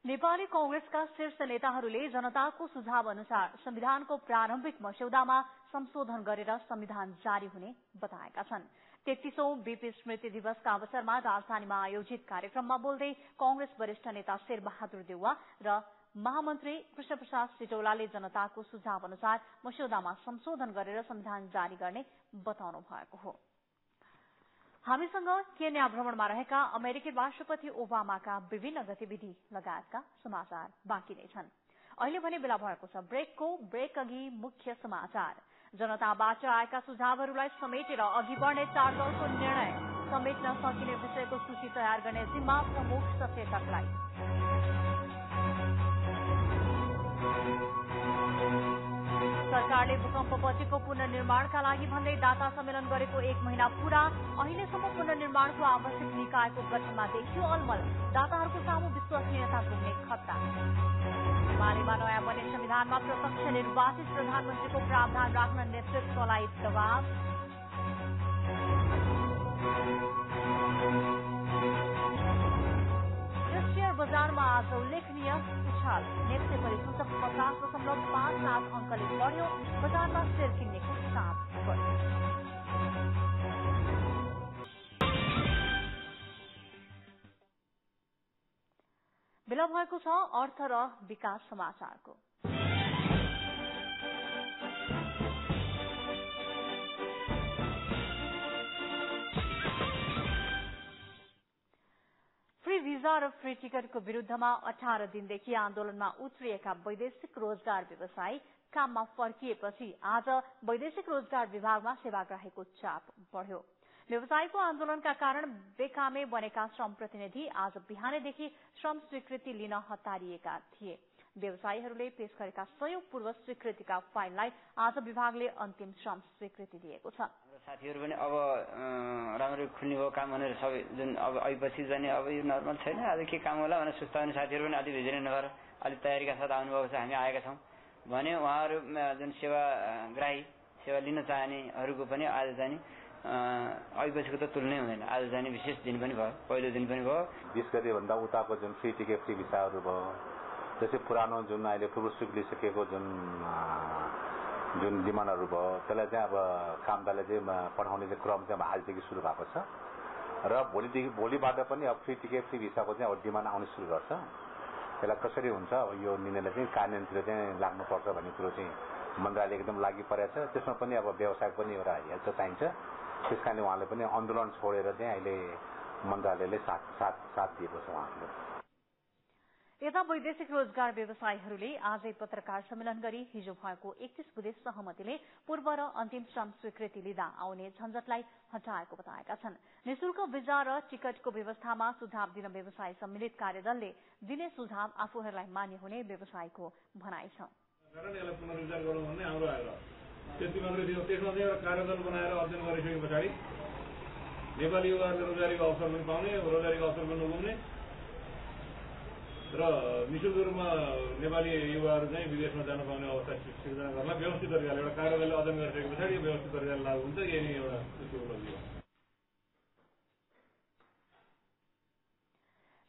नेपाली कांग्रेसका शीर्ष नेताहरूले जनताको सुझाव अनुसार संविधानको प्रारम्भिक मस्यौदामा संशोधन गरेर संविधान जारी हुने बताएका छन्। 33औं बीपी स्मृति दिवसका अवसरमा राजधानीमा आयोजित कार्यक्रममा बोल्दै कांग्रेस वरिष्ठ नेता शेरबहादुर देउवा र महामन्त्री कृष्णप्रसाद सिटौलाले जनताको सुझाव अनुसार मस्यौदामा संशोधन गरेर संविधान जारी गर्ने बताउनु भएको हो। हामीसँग केन्या भ्रमणमा रहेका अमेरिकी राष्ट्रपति ओबामाका विभिन्न गतिविधि लगायतका समाचार बाँकी नै छन्। अहिले भने बेला भएको छ ब्रेकको। ब्रेक अघि मुख्य समाचार। जनताबाट आएका सुझावहरूलाई समेटेर अघि बढ्ने 4 दलको निर्णय। समेट्न सकिने विषयको सूची तयार गर्ने जिम्मा प्रमुख सचेतकलाई। सरकार सरकारले भूकम्पपछिको पुनर्निर्माणका लागि भन्दै दाता सम्मेलन गरेको 1 महिना पूरा। अहिलेसम्म पुनर्निर्माणको आवश्यक निकायको गठनमा देखियो अलमल। दाताहरूको सामु विश्वसनीयता गुम्ने खतरा। एमालेमा नयाँ बने संविधानमा प्रत्यक्ष निर्वाचित प्रधानमन्त्रीको प्रावधान राख्न नेतृत्वलाई दबाव। शेयर बजारमा आज उल्लेखनीय उछाल। नेप्से परिसूचक 50.57 अङ्कले बढ्यो। बजारमा शेयर किन्नेको चाप बढ्यो। बेला भएको छ अर्थ र विकास समाचारको। फ्री भिजा र फ्री टिकटको विरूद्धमा 18 दिनदेखि आन्दोलनमा उत्रिएका वैदेशिक रोजगार व्यवसायी काममा फर्किएपछि आज वैदेशिक रोजगार विभागमा सेवाग्राहीको चाप बढ्यो। व्यवसायीको आन्दोलनका कारण बेकामे बनेका श्रम प्रतिनिधि आज बिहानैदेखि श्रम स्वीकृति लिन हतारिएका थिए। व्यवसायीहरूले पेश गरेका सहयोग पूर्व स्वीकृतिका फाइललाई आज विभागले अन्तिम श्रम स्वीकृति दिएको छ। साथीहरू पनि अब राम्ररी खुल्ने भयो काम भनेर सबै जुन अब आएपछि जाने अब यो नर्मल छैन आज के काम होला भनेर सुस्ताउने साथीहरू पनि अलि भिजिने नभएर अलि तयारीका साथ आउनुभएको छ। हामी आएका छौँ भने उहाँहरू जुन सेवाग्राही सेवा लिन चाहनेहरूको पनि आज जाने आएपछिको त तुलनै हुँदैन। आज जाने विशेष दिन पनि भयो, पहिलो दिन पनि भयो। 20 गतेभन्दा उताको जुन फ्री टिकट फ्री भिसाहरू भयो, त्यसै पुरानो जुन अहिले पूर्व स्वीकृतिसकेको जुन डिमान्डहरू भयो त्यसलाई चाहिँ अब कामदारले चाहिँ पठाउने चाहिँ क्रम चाहिँ आजदेखि सुरु भएको छ र भोलिबाट पनि अब फ्री टिकट फ्री भिसाको चाहिँ अब डिमान्ड आउन सुरु गर्छ। त्यसलाई कसरी हुन्छ अब यो निर्णयलाई चाहिँ कार्यान्वयनतिर चाहिँ लाग्नुपर्छ भन्ने कुरो चाहिँ मन्त्रालय एकदम लागि परेको छ। त्यसमा पनि अब व्यवसाय पनि एउटा हेल्थ चाहिन्छ। त्यस कारणले उहाँले पनि आन्दोलन छोडेर चाहिँ अहिले मन्त्रालयले साथ दिएको छ उहाँहरूले। यता वैदेशिक रोजगार व्यवसायीहरूले आजै पत्रकार सम्मेलन गरी हिजो भएको 31 बुधे सहमतिले पूर्व र अन्तिम श्रम स्वीकृति लिँदा आउने झन्झटलाई हटाएको बताएका छन्। निशुल्क भिजा र टिकटको व्यवस्थामा सुझाव दिन व्यवसाय सम्मिलित कार्यदलले दिने सुझाव आफूहरूलाई मान्य हुने व्यवसायीको भनाइ छ। पुनर्विचार गरौँ भन्ने हाम्रो आएर त्यति मात्रै थियो। त्यसमा चाहिँ एउटा कार्यदल बनाएर अध्ययन गरिसके पछाडि नेपाली युवाहरूले रोजगारीको अवसर पनि पाउने, रोजगारीको अवसर पनि नगुम्ने र निःशुल्क रूपमा नेपाली युवाहरू चाहिँ विदेशमा जान पाउने अवस्था सिर्जना गर्न व्यवस्थित तरिकाले एउटा कार्यदलले अध्ययन गरिसके पछाडि व्यवस्थित तरिकाले लागू हुन्छ। यही नै एउटा उपलब्धि हो।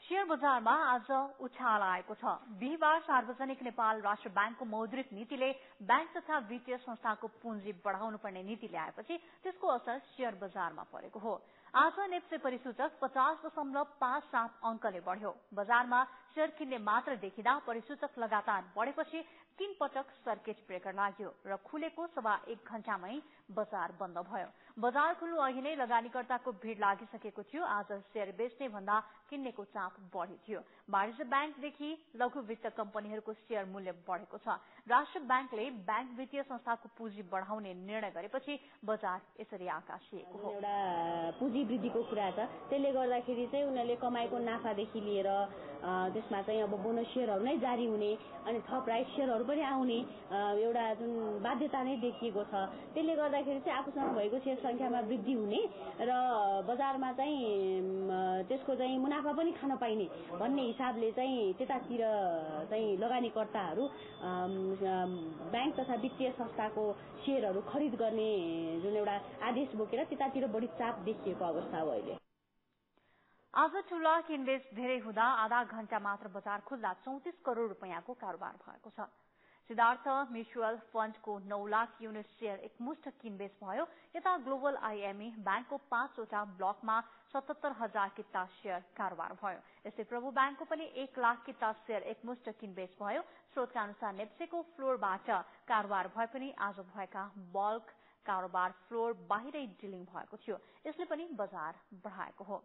शेयर बजारमा आज उछाल आएको छ। बिहिबार सार्वजनिक नेपाल राष्ट्र ब्याङ्कको मौद्रिक नीतिले ब्याङ्क तथा वित्तीय संस्थाको पुँजी बढाउनु पर्ने नीति ल्याएपछि त्यसको असर शेयर बजारमा परेको हो। आज नेप्से परिसूचक 50.57 अङ्कले बढ्यो। बजारमा शेयर किन्ने मात्र देखिँदा परिसूचक लगातार बढेपछि 3 पटक सर्किट ब्रेकर लाग्यो र खुलेको 1.25 घण्टामै बजार बन्द भयो। बजार खुल्नु अघि नै लगानीकर्ताको भीड़ लागिसकेको थियो। आज शेयर बेच्ने भन्दा किन्नेको चाप बढी थियो। वाणिज्य ब्याङ्कदेखि लघु वित्त कम्पनीहरूको शेयर मूल्य बढेको छ। राष्ट्र ब्याङ्कले ब्याङ्क वित्तीय संस्थाको पुँजी बढाउने निर्णय गरेपछि बजार यसरी आकाशिएको हो। एउटा पुँजी वृद्धिको कुरा छ। त्यसले गर्दाखेरि चाहिँ उनीहरूले कमाएको नाफादेखि लिएर त्यसमा चाहिँ अब बोनस शेयरहरू नै जारी हुने अनि थप राइट शेयरहरू पनि आउने एउटा जुन बाध्यता नै देखिएको छ। त्यसले गर्दाखेरि चाहिँ आफूसँग भएको शेयर संख्यामा वृद्धि हुने र बजारमा चाहिँ त्यसको चाहिँ मुनाफा पनि खान पाइने भन्ने हिसाबले चाहिँ त्यतातिर चाहिँ लगानीकर्ताहरू ब्याङ्क तथा वित्तीय संस्थाको शेयरहरू खरिद गर्ने जुन एउटा आदेश बोकेर त्यतातिर बढी चाप देखिएको अवस्था हो अहिले। आज ठूला किनबेच धेरै हुँदा आधा घण्टा मात्र बजार खुल्दा 34 करोड़ रुपियाँको कारोबार भएको छ। सिद्धार्थ म्युचुअल फण्डको 9 लाख युनिट शेयर एकमुष्ट किनबेच भयो। यता ग्लोबल आईएमई ब्याङ्कको 5 वटा ब्लकमा 77,000 किता शेयर कारोबार भयो। यस्तै प्रभु ब्याङ्कको पनि 1 लाख किता शेयर एकमुष्ट किनबेच भयो। स्रोतका अनुसार नेप्सेको फ्लोरबाट कारोबार भए पनि आज भएका बल्क कारोबार फ्लोर बाहिरै डिलिङ भएको थियो। यसले पनि बजार बढाएको हो।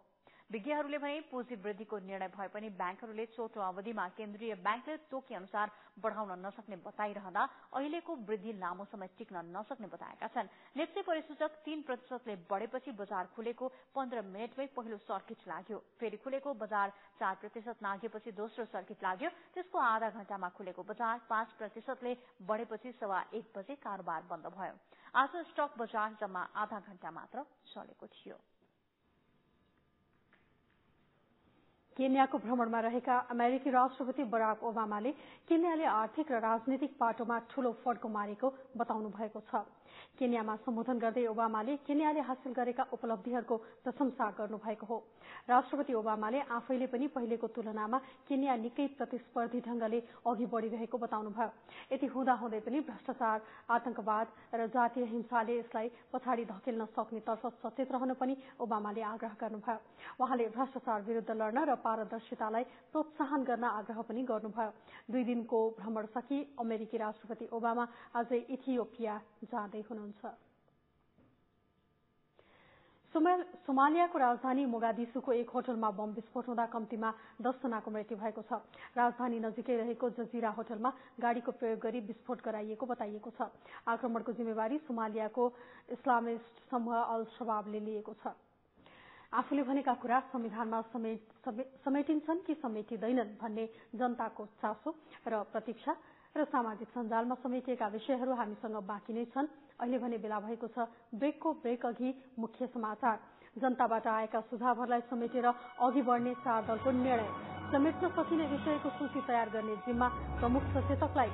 विज्ञहरूले भने पुँजी वृद्धिको निर्णय भए पनि ब्याङ्कहरूले छोटो अवधिमा केन्द्रीय ब्याङ्कले तोके अनुसार बढ़ाउन नसक्ने बताइरहँदा अहिलेको वृद्धि लामो समय टिक्न नसक्ने बताएका छन्। निफ्टी परिसूचक 3% बढ़ेपछि बजार खुलेको 15 मिनटमै पहिलो सर्किट लाग्यो। फेरि खुलेको बजार 4% नाघेपछि दोस्रो सर्किट लाग्यो। त्यसको आधा घण्टामा खुलेको बजार 5% बढ़ेपछि 1:15 बजे कारोबार बन्द भयो। आज स्टक बजार जम्मा आधा घण्टा मात्र चलेको थियो। केन्याको भ्रमणमा रहेका अमेरिकी राष्ट्रपति बराक ओबामाले केन्याले आर्थिक र राजनीतिक पाटोमा ठूलो फड्को मारेको बताउनु भएको छ। केन्यामा सम्बोधन गर्दै ओबामाले केन्याले हासिल गरेका उपलब्धिहरूको प्रशंसा गर्नुभएको हो। राष्ट्रपति ओबामाले आफैले पनि पहिलेको तुलनामा केन्या निकै प्रतिस्पर्धी ढंगले अघि बढ़िरहेको बताउनुभयो। यति हुँदाहुँदै पनि भ्रष्टाचार, आतंकवाद र जातीय हिंसाले यसलाई पछाडि धकेल्न सक्नेतर्फ सचेत रहन पनि ओबामाले आग्रह गर्नुभयो। उहाँले भ्रष्टाचार विरूद्ध लड्न र पारदर्शितालाई प्रोत्साहन गर्न आग्रह पनि गर्नुभयो। 2 दिनको भ्रमण सकी अमेरिकी राष्ट्रपति ओबामा आज इथियोपिया जाँदै हुनुहुन्छ। सोमालियाको राजधानी मोगादिसुको एक होटलमा बम विस्फोट हुँदा कम्तीमा 10 जनाको मृत्यु भएको छ। राजधानी नजिकै रहेको जजिरा होटलमा गाड़ीको प्रयोग गरी विस्फोट गराइएको बताइएको छ। आक्रमणको जिम्मेवारी सोमालियाको इस्लामिस्ट समूह अल शबाबले लिएको छ। आफूले भनेका कुरा संविधानमा समेटिन्छन् कि समेटिँदैनन् भन्ने जनताको चासो र प्रतीक्षा र सामाजिक सञ्जालमा समेटिएका विषयहरू हामीसँग बाँकी नै छन्। अहिले भने बेला भएको छ ब्रेकको ब्रेक अघि मुख्य समाचार। जनताबाट आएका सुझावहरूलाई समेटेर अघि बढ़ने 4 दलको निर्णय। समेट्न सकिने विषयको सूची तयार गर्ने जिम्मा प्रमुख सचेतकलाई।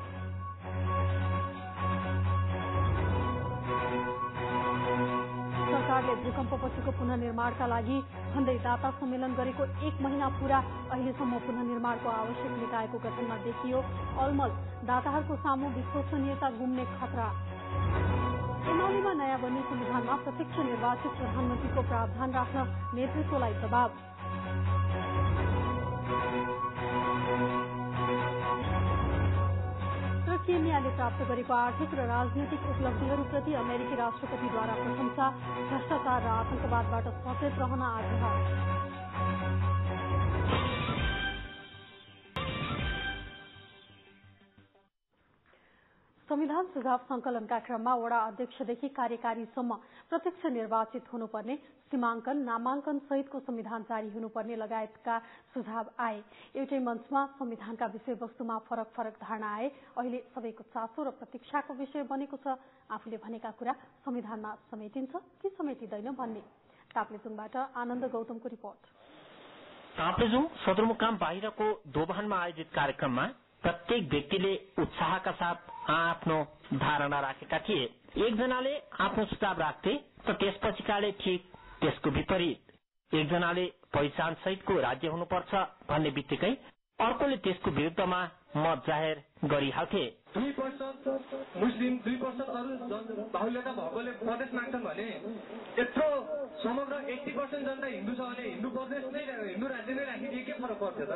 सरकारले भूकम्पपछिको पुनर्निर्माणका लागि भन्दै दाता सम्मेलन गरेको 1 महिना पूरा। अहिलेसम्म पुनर्निर्माणको आवश्यक निकायको गठनमा देखियो अलमल। दाताहरूको सामु विश्वसनीयता गुम्ने खतरा। एमालेमा नयाँ बन्ने संविधानमा प्रत्यक्ष निर्वाचित प्रधानमन्त्रीको प्रावधान राख्न नेतृत्वलाई दबाव। केन्याले प्राप्त गरेको आर्थिक र राजनीतिक उपलब्धिहरूप्रति अमेरिकी राष्ट्रपतिद्वारा प्रशंसा। भ्रष्टाचार र आतंकवादबाट सचेत रहन आग्रह। संविधान सुझाव संकलनका क्रममा वडा अध्यक्षदेखि कार्यकारीसम्म प्रत्यक्ष निर्वाचित हुनुपर्ने, सीमाङ्कन, नामाङ्कन सहितको संविधान जारी हुनुपर्ने लगायतका सुझाव आए। एउटै मञ्चमा संविधानका विषयवस्तुमा फरक फरक धारणा आए। अहिले सबैको चासो र प्रतीक्षाको विषय बनेको छ आफूले भनेका कुरा संविधानमा समेटिन्छ कि समेटिँदैन भन्ने। ताप्लेजुङबाट आनन्द गौतमको रिपोर्ट। ताप्लेजुङ सदरमुकाम बाहिरको दोभानमा आयोजित कार्यक्रममा प्रत्येक व्यक्तिले उत्साहका साथ आफ्नो धारणा राखेका थिए। एकजनाले आफ्नो सुझाव राख्थे त त्यसपछिकाले ठिक त्यसको विपरीत। एकजनाले पहिचान सहितको राज्य हुनुपर्छ भन्ने बित्तिकै अर्कोले त्यसको विरुद्धमा मत जाहेर गरिहाल्थे। 2% मुस्लिम 2% अरू बाहुल्यता भएकोले प्रदेश माग्छन् भने यत्रो समग्र 80% जनता हिन्दू छ भने हिन्दू प्रदेश नै हिन्दू राज्य नै राखिदिए के फरक पर्छ त?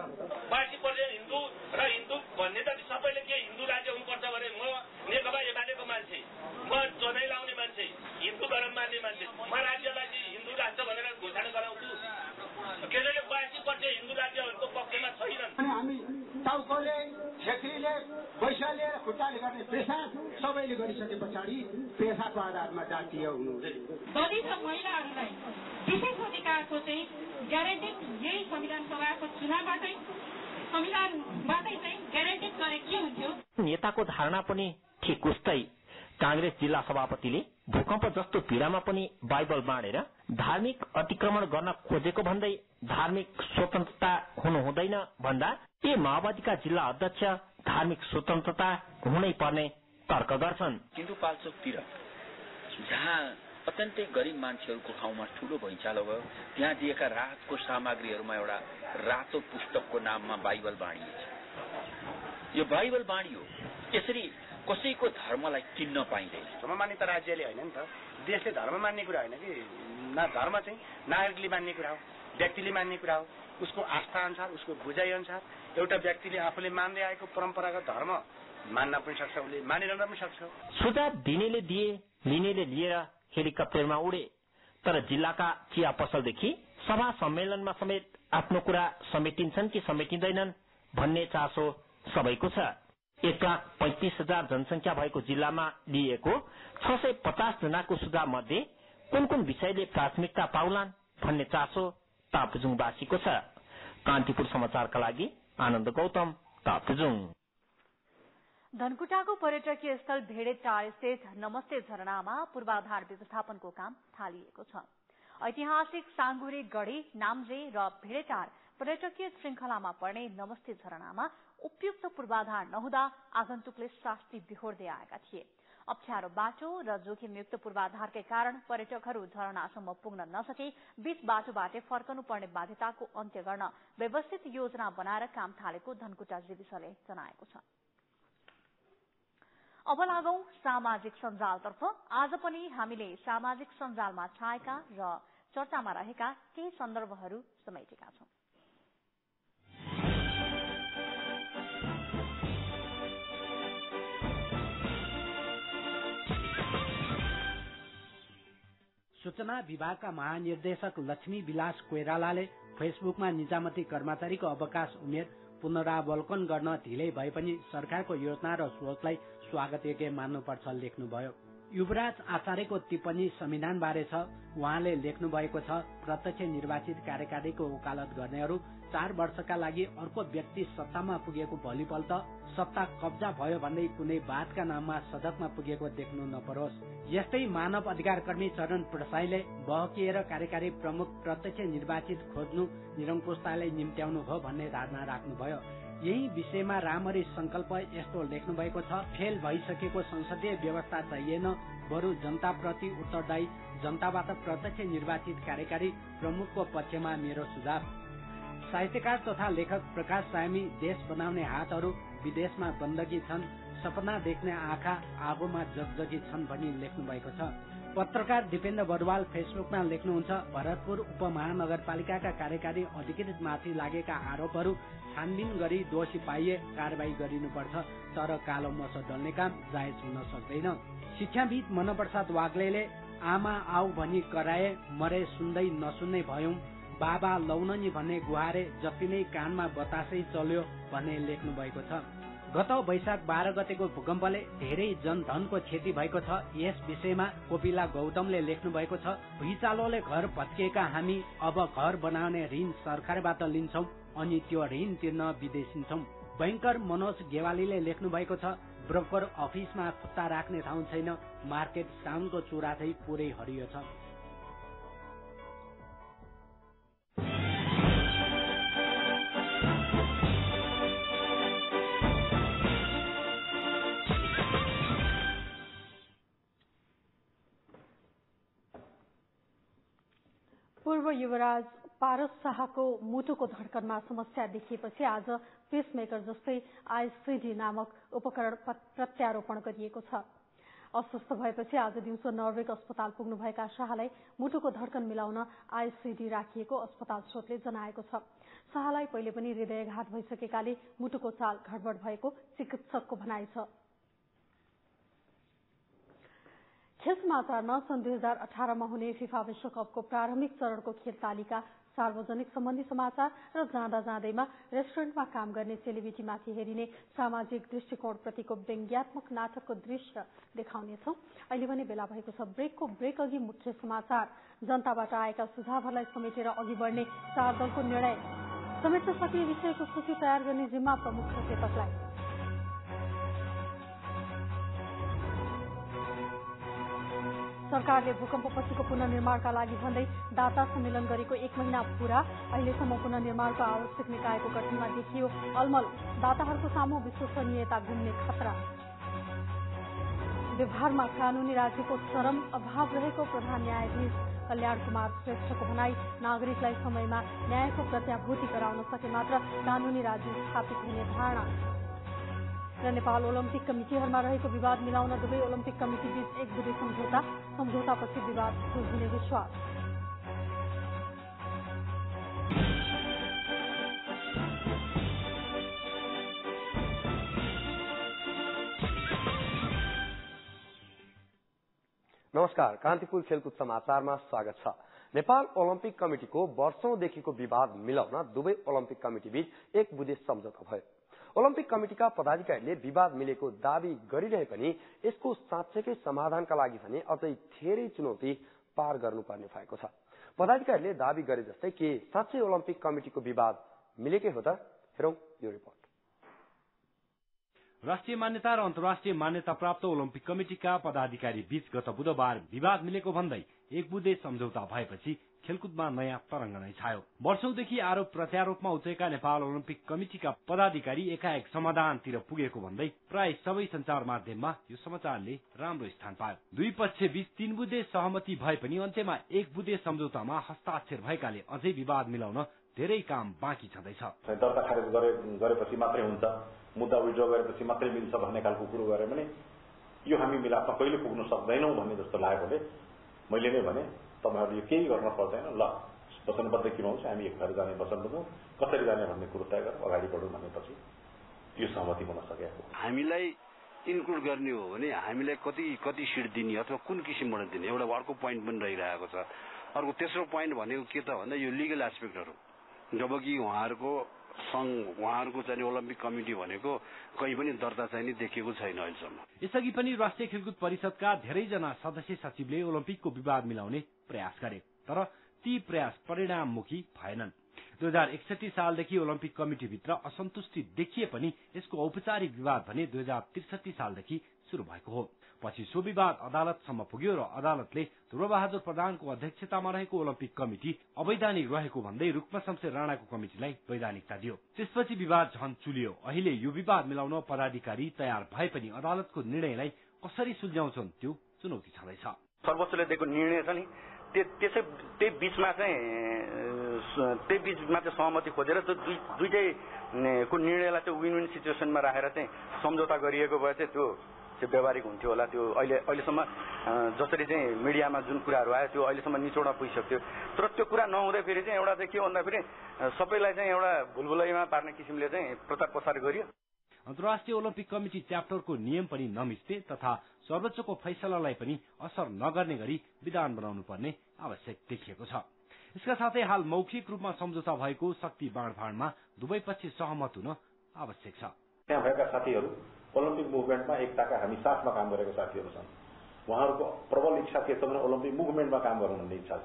80% हिन्दू र हिन्दू भन्ने त सबैले के हिन्दू राज्य हुनुपर्छ भने म नेकपा एमालेको मान्छे, म जनै लाउने मान्छे, हिन्दू धर्म मान्ने मान्छे, म राज्यलाई हिन्दू राष्ट्र भनेर घोषणा गराउँछु। त्यसैले 82% हिन्दू राज्यहरूको पक्षमा छैनन्। हामी टाउकोले, छेत्रीले, वैशाले र खुट्टाले गर्ने पेसा सबैले गरिसके पछाडि पेसाको आधारमा जातीय हुनु हुँदैन। दलित र महिलाहरूलाई विशेष अधिकारको चाहिँ ग्यारेन्टेड यही संविधान सभाको चुनावबाटै संविधानबाटै चाहिँ ग्यारेन्टेड गरे के हुन्थ्यो? नेताको धारणा पनि ठिक उस्तै। कांग्रेस जिल्ला सभापतिले भूकम्प जस्तो पीड़ामा पनि बाइबल बाँडेर धार्मिक अतिक्रमण गर्न खोजेको भन्दै धार्मिक स्वतन्त्रता हुनु हुँदैन भन्दा ए माओवादीका जिल्ला अध्यक्ष धार्मिक स्वतन्त्रता हुनै पर्ने तर्क गर्छन्। सिन्धुपाल्चोकतिर जहाँ अत्यन्तै गरिब मान्छेहरूको ठाउँमा ठूलो भुइँचालो भयो, त्यहाँ दिएका राहतको सामग्रीहरूमा एउटा रातो पुस्तकको नाममा बाइबल बाँडिएछ। यो बाइबल बाँडियो, यसरी कसैको धर्मलाई किन्न पाइँदैन। धर्म मान्यता राज्यले होइन नि त, देशले धर्म मान्ने कुरा होइन कि, धर्म चाहिँ नागरिकले मान्ने कुरा हो, व्यक्तिले मान्ने कुरा हो। उसको आस्था अनुसार, उसको बुझाइ अनुसार एउटा व्यक्तिले आफूले मान्दै आएको परम्परागत धर्म मान्न पनि सक्छ, उसले मानिरहन पनि सक्छ। सुझाव दिनेले दिए, लिनेले लिएर हेलिकप्टरमा उडे। तर जिल्लाका चिया पसलदेखि सभा सम्मेलनमा समेत आफ्नो कुरा समेटिन्छन् कि समेटिँदैनन् भन्ने चासो सबैको छ। 1,35,000 जनसंख्या भएको जिल्लामा लिएको 650 जनाको सुझाव मध्ये कुन कुन विषयले प्राथमिकता पाउलान् भन्ने चासो ताप्लेजुङवासीको छ। कान्तिपुर समाचारका लागि आनन्द गौतम, ताप्लेजुङ। धनकुटाको पर्यटकीय स्थल भेडेटार स्थित नमस्ते झरनामा पूर्वाधार व्यवस्थापनको काम थालिएको छ। ऐतिहासिक साङ्गुरे गढी, नाम्जे र भेडेटार पर्यटकीय श्रृंखलामा पर्ने नमस्ते झरनामा उपयुक्त पूर्वाधार नहुँदा आगन्तुकले शास्ति बिहोर्दै आएका थिए। अप्ठ्यारो बाटो र जोखिमयुक्त पूर्वाधारकै कारण पर्यटकहरू झरनासम्म पुग्न नसके बीच बाटोबाटै फर्कनु पर्ने बाध्यताको अन्त्य गर्न व्यवस्थित योजना बनाएर काम थालेको धनकुटा जीविसले जनाएको छ। अब लागौं सामाजिक सञ्जालतर्फ। आज पनि हामीले सामाजिक सञ्जालमा छाएका र चर्चामा रहेका केही सन्दर्भहरू समेटेका छौं। सूचना विभागका महानिर्देशक लक्ष्मी विलास कोइरालाले फेसबुकमा निजामती कर्मचारीको अवकाश उमेर पुनरावलोकन गर्न ढिलै भए पनि सरकारको योजना र सोचलाई स्वागतयोग्य मान्नुपर्छ लेख्नुभयो। युवराज आचार्यको टिप्पणी संविधानबारे छ। उहाँले लेख्नु भएको छ, प्रत्यक्ष निर्वाचित कार्यकारीको वकालत गर्नेहरू 4 वर्षका लागि अर्को व्यक्ति सत्तामा पुगेको भोलिपल्ट सत्ता कब्जा भयो भन्दै कुनै वादका नाममा सदकमा पुगेको देख्नु नपरोस्। यस्तै मानव अधिकार कर्मी चरण प्रसाईले बहकिएर कार्यकारी प्रमुख प्रत्यक्ष निर्वाचित खोज्नु निरङ्कुशतालाई निम्त्याउनु हो भन्ने धारणा राख्नुभयो। यही विषयमा रामरी संकल्प यस्तो लेख्नु भएको छ, फेल भइसकेको संसदीय व्यवस्था चाहिएन, बरु जनताप्रति उत्तरदायी जनताबाट प्रत्यक्ष निर्वाचित कार्यकारी प्रमुखको पक्षमा मेरो सुझाव। साहित्यकार तथा लेखक प्रकाश सामी देश बनाउने हातहरू विदेशमा बन्दगी छन्, सपना देख्ने आँखा आगोमा जगजगी छन् भनी लेख्नु भएको छ। पत्रकार दिपेन्द्र बरुवाल फेसबुकमा लेख्नुहुन्छ, भरतपुर उपमहानगरपालिकाका कार्यकारी अधिकृतमाथि लागेका आरोपहरू छानबिन गरी दोषी पाइए कारवाही गरिनुपर्छ, तर कालो मसो डल्ने काम जायज हुन सक्दैन। शिक्षाविद मनप्रसाद वाग्लेले आमा आऊ भनी कराए, मरे सुन्दै नसुन्ने भयौं, बाबा लौननी भन्ने गुहारे जति नै कानमा बतासै चल्यो भन्ने लेख्नु भएको छ। गत वैशाख 12 गतेको भूकम्पले धेरै जनधनको क्षति भएको छ। यस विषयमा कोपिला गौतमले लेख्नु भएको छ, भुइँचालोले घर भत्किएका हामी अब घर बनाउने ऋण सरकारबाट लिन्छौं अनि त्यो ऋण तिर्न विदेशिन्छौं। बैंकर मनोज गेवालीले लेख्नु भएको छ, ब्रोकर अफिसमा खुट्टा राख्ने ठाउँ छैन, मार्केट साउनको चुरा चाहिँ पुरै हरियो छ। पूर्व युवराज पारस शाहको मुटुको धड्कनमा समस्या देखिएपछि आज पेसमेकर जस्तै आईसीडी नामक उपकरण प्रत्यारोपण गरिएको छ। अस्वस्थ भएपछि आज दिउँसो नर्वेक अस्पताल पुग्नुभएका शाहलाई मुटुको धड्कन मिलाउन आईसीडी राखिएको अस्पताल स्रोतले जनाएको छ। शाहलाई पहिले पनि हृदयाघात भइसकेकाले मुटुको चाल गडबड भएको चिकित्सकको भनाइ छ। खेल समाचारमा सन् 2018मा हुने फिफा विश्वकपको प्रारम्भिक चरणको खेल तालिका, सार्वजनिक सम्बन्धी समाचार र जाँदा जाँदैमा रेस्टुरेन्टमा काम गर्ने सेलिब्रिटीमाथि हेरिने सामाजिक दृष्टिकोणप्रतिको व्यङ्ग्यात्मक नाटकको दृश्य देखाउनेछौं। अहिले भने बेला भएको छ ब्रेकको। ब्रेक अघि मुख्य समाचार। जनताबाट आएका सुझावहरूलाई समेटेर अघि बढ्ने 4 दलको निर्णय। समेट्न सक्ने विषयको सूची तयार गर्ने जिम्मा प्रमुख सचेतकलाई। सरकारले भूकम्पपछिको पुनर्निर्माणका लागि भन्दै दाता सम्मेलन गरेको 1 महिना पूरा। अहिलेसम्म पुनर्निर्माणको आवश्यक निकायको गठनमा देखियो अलमल। दाताहरूको सामु विश्वसनीयता गुम्ने खतरा। व्यवहारमा कानूनी राज्यको चरम अभाव रहेको प्रधान न्यायाधीश कल्याण कुमार श्रेष्ठको भनाई। नागरिकलाई समयमा न्यायको प्रत्याभूति गराउन सके मात्र कानूनी राज्य स्थापित हुने धारणा। र नेपाल ओलम्पिक कमिटीहरूमा रहेको विवाद मिलाउन दुवै ओलम्पिक कमिटी बीच 1 बुँदे सम्झौतापछि विवाद सुल्झिने विश्वास। नमस्कार, कान्तिपुर खेलकुद समाचारमा स्वागत छ। नेपाल ओलम्पिक कमिटिको वर्षौंदेखिको विवाद मिलाउन दुवै ओलम्पिक कमिटी बीच एक बुँदे सम्झौता भयो। ओलम्पिक कमिटिका पदाधिकारीले विवाद मिलेको दावी गरिरहे पनि यसको साँच्चैकै समाधानका लागि भने अझै धेरै चुनौती पार गर्नुपर्ने भएको छ। पदाधिकारीले दावी गरे जस्तै के साँच्चै ओलम्पिक कमिटिको विवाद मिलेकै हो त? हेरौं यो रिपोर्ट। राष्ट्रिय मान्यता र अन्तर्राष्ट्रिय मान्यता प्राप्त ओलम्पिक कमिटिका पदाधिकारी बीच गत बुधबार विवाद मिलेको भन्दै एक बुँदे सम्झौता भएपछि खेलकुदमा नयाँ तरंग नै छायो। वर्षौंदेखि आरोप प्रत्यारोपमा उठेका नेपाल ओलम्पिक कमिटिका पदाधिकारी एकाएक समाधानतिर पुगेको भन्दै प्राय सबै संचार माध्यममा यो समाचारले राम्रो स्थान पायो। दुई पक्ष बीच 3 बुँदे सहमति भए पनि अन्त्यमा एक बुँदे सम्झौतामा हस्ताक्षर भएकाले अझै विवाद मिलाउन धेरै काम बाँकी छँदैछ। दर्ता खारेज गरेपछि मात्रै हुन्छ, मुद्दा विड्र गरेपछि मात्रै मिल्छ भन्ने खालको कुरो गरे भने यो हामी मिलापमा कहिले पुग्न सक्दैनौं भन्ने जस्तो लागेकोले मैले नै भने तपाईहरुले यो केही गर्न पर्दैन, ल वचनबद्ध किनौँ हामी एक भएर जाने वचन दियौं, कसरी जाने भन्ने कुरो तय गरेर अगाडि बढौँ भनेपछि यो सहमति हुन सकेको। हामीलाई इन्क्लुड गर्ने हो भने हामीलाई कति सिट दिने अथवा कुन किसिमबाट दिने एउटा अर्को पोइन्ट पनि रहिरहेको छ। अर्को तेस्रो पोइन्ट भनेको के त भन्दा यो लिगल एस्पेक्टहरु, जबकि उहाँहरूको चाहिँ ओलम्पिक कमिटी भनेको कहीँ पनि दर्ता चाहिँ नि देखिएको छैन अहिलेसम्म। यसअघि पनि राष्ट्रिय खेलकुद परिषदका धेरैजना सदस्य सचिवले ओलम्पिकको विवाद मिलाउने प्रयास गरे, तर ती प्रयास परिणाममुखी भएनन्। 2061 सालदेखि ओलम्पिक कमिटीभित्र असन्तुष्टि देखिए पनि यसको औपचारिक विवाद भने 2063 सालदेखि शुरू भएको हो। पछि सो विवाद अदालतसम्म पुग्यो र अदालतले ध्रुवबहादुर प्रधानको अध्यक्षतामा रहेको ओलम्पिक कमिटी अवैधानिक रहेको भन्दै रुक्म शमशेर राणाको कमिटीलाई वैधानिकता दियो। त्यसपछि विवाद झन चुलियो। अहिले यो विवाद मिलाउन पदाधिकारी तयार भए पनि अदालतको निर्णयलाई कसरी सुल्झाउँछन् त्यो चुनौती छँदैछ। सर्वोच्चले दिएको निर्णय छ नि त्यही बीचमा चाहिँ सहमति खोजेर दुईटैको निर्णयलाई चाहिँ विन विन सिचुएसनमा राखेर चाहिँ सम्झौता गरिएको भए चाहिँ त्यो व्यवहारिक हुन्थ्यो होला। त्यो अहिलेसम्म जसरी चाहिँ मिडियामा जुन कुराहरू आयो त्यो अहिलेसम्म निचोडमा पुगिसक्यो। तर त्यो कुरा नहुँदै फेरि चाहिँ एउटा चाहिँ के भन्दाखेरि सबैलाई चाहिँ एउटा भुलभुलैमा पार्ने किसिमले चाहिँ प्रचार प्रसार गरियो। अन्तर्राष्ट्रिय ओलम्पिक कमिटी च्याप्टरको नियम पनि नमिच्ने तथा सर्वोच्चको फैसलालाई पनि असर नगर्ने गरी विधान बनाउनु पर्ने आवश्यक देखिएको छ। यसका साथै हाल मौखिक रूपमा सम्झौता भएको शक्ति बाँडफाँडमा दुवै पक्ष सहमत हुन आवश्यक छ। त्यहाँ भएका साथीहरू ओलम्पिक मुभमेन्टमा एकताका हामी साथमा काम गरेका साथीहरू छन्। उहाँहरूको प्रबल इच्छा के छ भने ओलम्पिक मुभमेन्टमा काम गर्नु भन्ने इच्छा छ।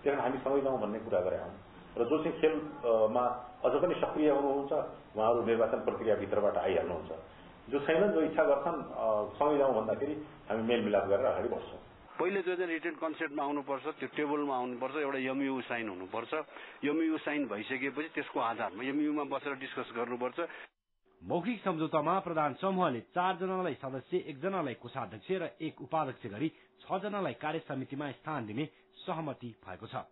त्यसैले हामी सँगै जाउँ भन्ने कुरा गरे हौं र जो चाहिँ खेलमा अझ पनि सक्रिय हुनुहुन्छ उहाँहरू निर्वाचन प्रक्रियाभित्रबाट आइहाल्नुहुन्छ। जो छैनन्, जो इच्छा गर्छन् सँगै जाउँ भन्दाखेरि हामी मेलमिलाप गरेर अगाडि बढ्छौँ। पहिले जो चाहिँ रिटन कन्सेप्टमा आउनुपर्छ, त्यो टेबलमा आउनुपर्छ, एउटा एमयू साइन हुनुपर्छ। एमयू साइन भइसकेपछि त्यसको आधारमा एमयूमा बसेर डिस्कस गर्नुपर्छ। मौखिक सम्झौतामा प्रधान समूहले 4 जनालाई सदस्य, 1 जनालाई कोषाध्यक्ष र 1 उपाध्यक्ष गरी 6 जनालाई कार्य समितिमा स्थान दिने सहमति भएको छ।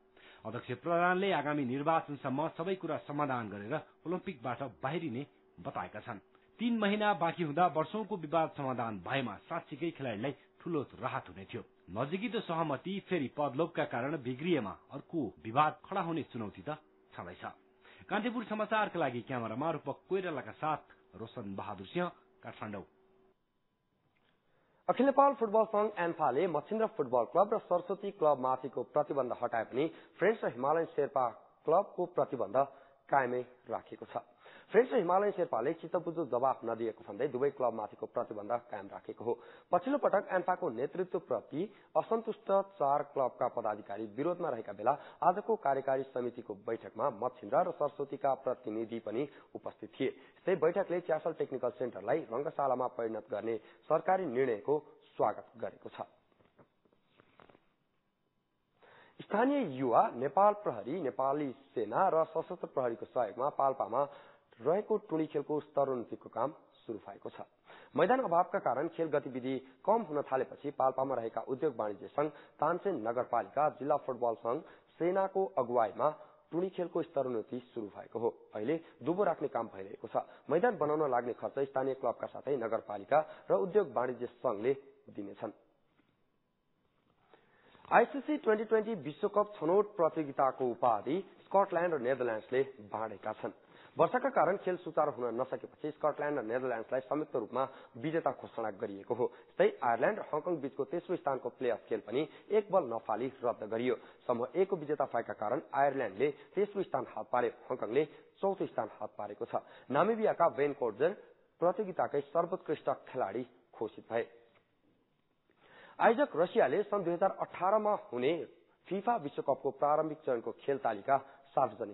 अध्यक्ष प्रधानले आगामी निर्वाचनसम्म सबै कुरा समाधान गरेर ओलम्पिकबाट बाहिरिने बताएका छन्। 3 महिना बाँकी हुँदा वर्षौंको विवाद समाधान भएमा साँच्चीकै खेलाड़ीलाई ठूलो राहत हुने थियो। नजिकितो सहमति फेरि पदलोभका कारण बिग्रिएमा अर्को विवाद खड़ा हुने चुनौती त छँदैछ। कान्तिपुर समाचारका लागि क्यामेरामा रूपक कोइरालाका साथ रोशन बहादुर सिंह, काठमाडौँ। अखिल नेपाल फुटबल संघ एन्फाले मच्छिन्द्र फुटबल क्लब र सरस्वती क्लब माथिको प्रतिबन्ध हटाए पनि फ्रेन्च र हिमालयन शेर्पा क्लबको प्रतिबन्ध कायमै राखेको छ। फ्रेन्च र हिमालयन शेर्पाले चित्तबुझ्दो जवाफ नदिएको भन्दै दुवै क्लब माथिको प्रतिबन्ध कायम राखेको हो। पछिल्लो पटक एन्फाको नेतृत्वप्रति असन्तुष्ट 4 क्लबका पदाधिकारी विरोधमा रहेका बेला आजको कार्यकारी समितिको बैठकमा मच्छिन्द्र र सरस्वतीका प्रतिनिधि पनि उपस्थित थिए। यस्तै बैठकले च्यासल टेक्निकल सेन्टरलाई रंगशालामा परिणत गर्ने सरकारी निर्णयको स्वागत गरेको छ। स्थानीय युवा नेपाल प्रहरी, नेपाली सेना र सशस्त्र प्रहरीको सहयोगमा पाल्पामा रहेको टुणी खेलको स्तरोन्नतिको काम शुरू भएको छ। मैदान अभावका कारण खेल गतिविधि कम हुन थालेपछि पाल्पामा रहेका उद्योग वाणिज्य संघ, तानसेन नगरपालिका, जिल्ला फुटबल संघ, सेनाको अगुवाईमा टुणी खेलको स्तरोन्नति शुरू भएको हो। अहिले दुबो राख्ने काम भइरहेको छ। मैदान बनाउन लाग्ने खर्च स्थानीय क्लबका साथै नगरपालिका र उद्योग वाणिज्य संघले दिनेछन्। आईसीसी 2020 विश्वकप छनौट प्रतियोगिताको उपाधि स्कटल्याण्ड र नेदरल्याण्ड्सले बाँडेका छन्। वर्षाका कारण खेल सुचारू हुन नसकेपछि स्कटल्याण्ड र नेदरल्याण्ड्सलाई संयुक्त रूपमा विजेता घोषणा गरिएको हो। यस्तै आयरल्याण्ड र हङकङ बीचको तेस्रो स्थानको प्लेअफ खेल पनि एक बल नफाली रद्द गरियो। समूह ए को विजेता भएका कारण आयरल्याण्डले तेस्रो स्थान हात पार्यो, हङकङले चौथो स्थान हात पारेको छ। नामिबियाका बेन कोर्जर प्रतियोगिताकै सर्वोत्कृष्ट खेलाडी घोषित भए। आयोजक रसियाले सन् 2018 मा हुने फिफा विश्वकपको प्रारम्भिक चरणको खेल तालिका सार्वजनिक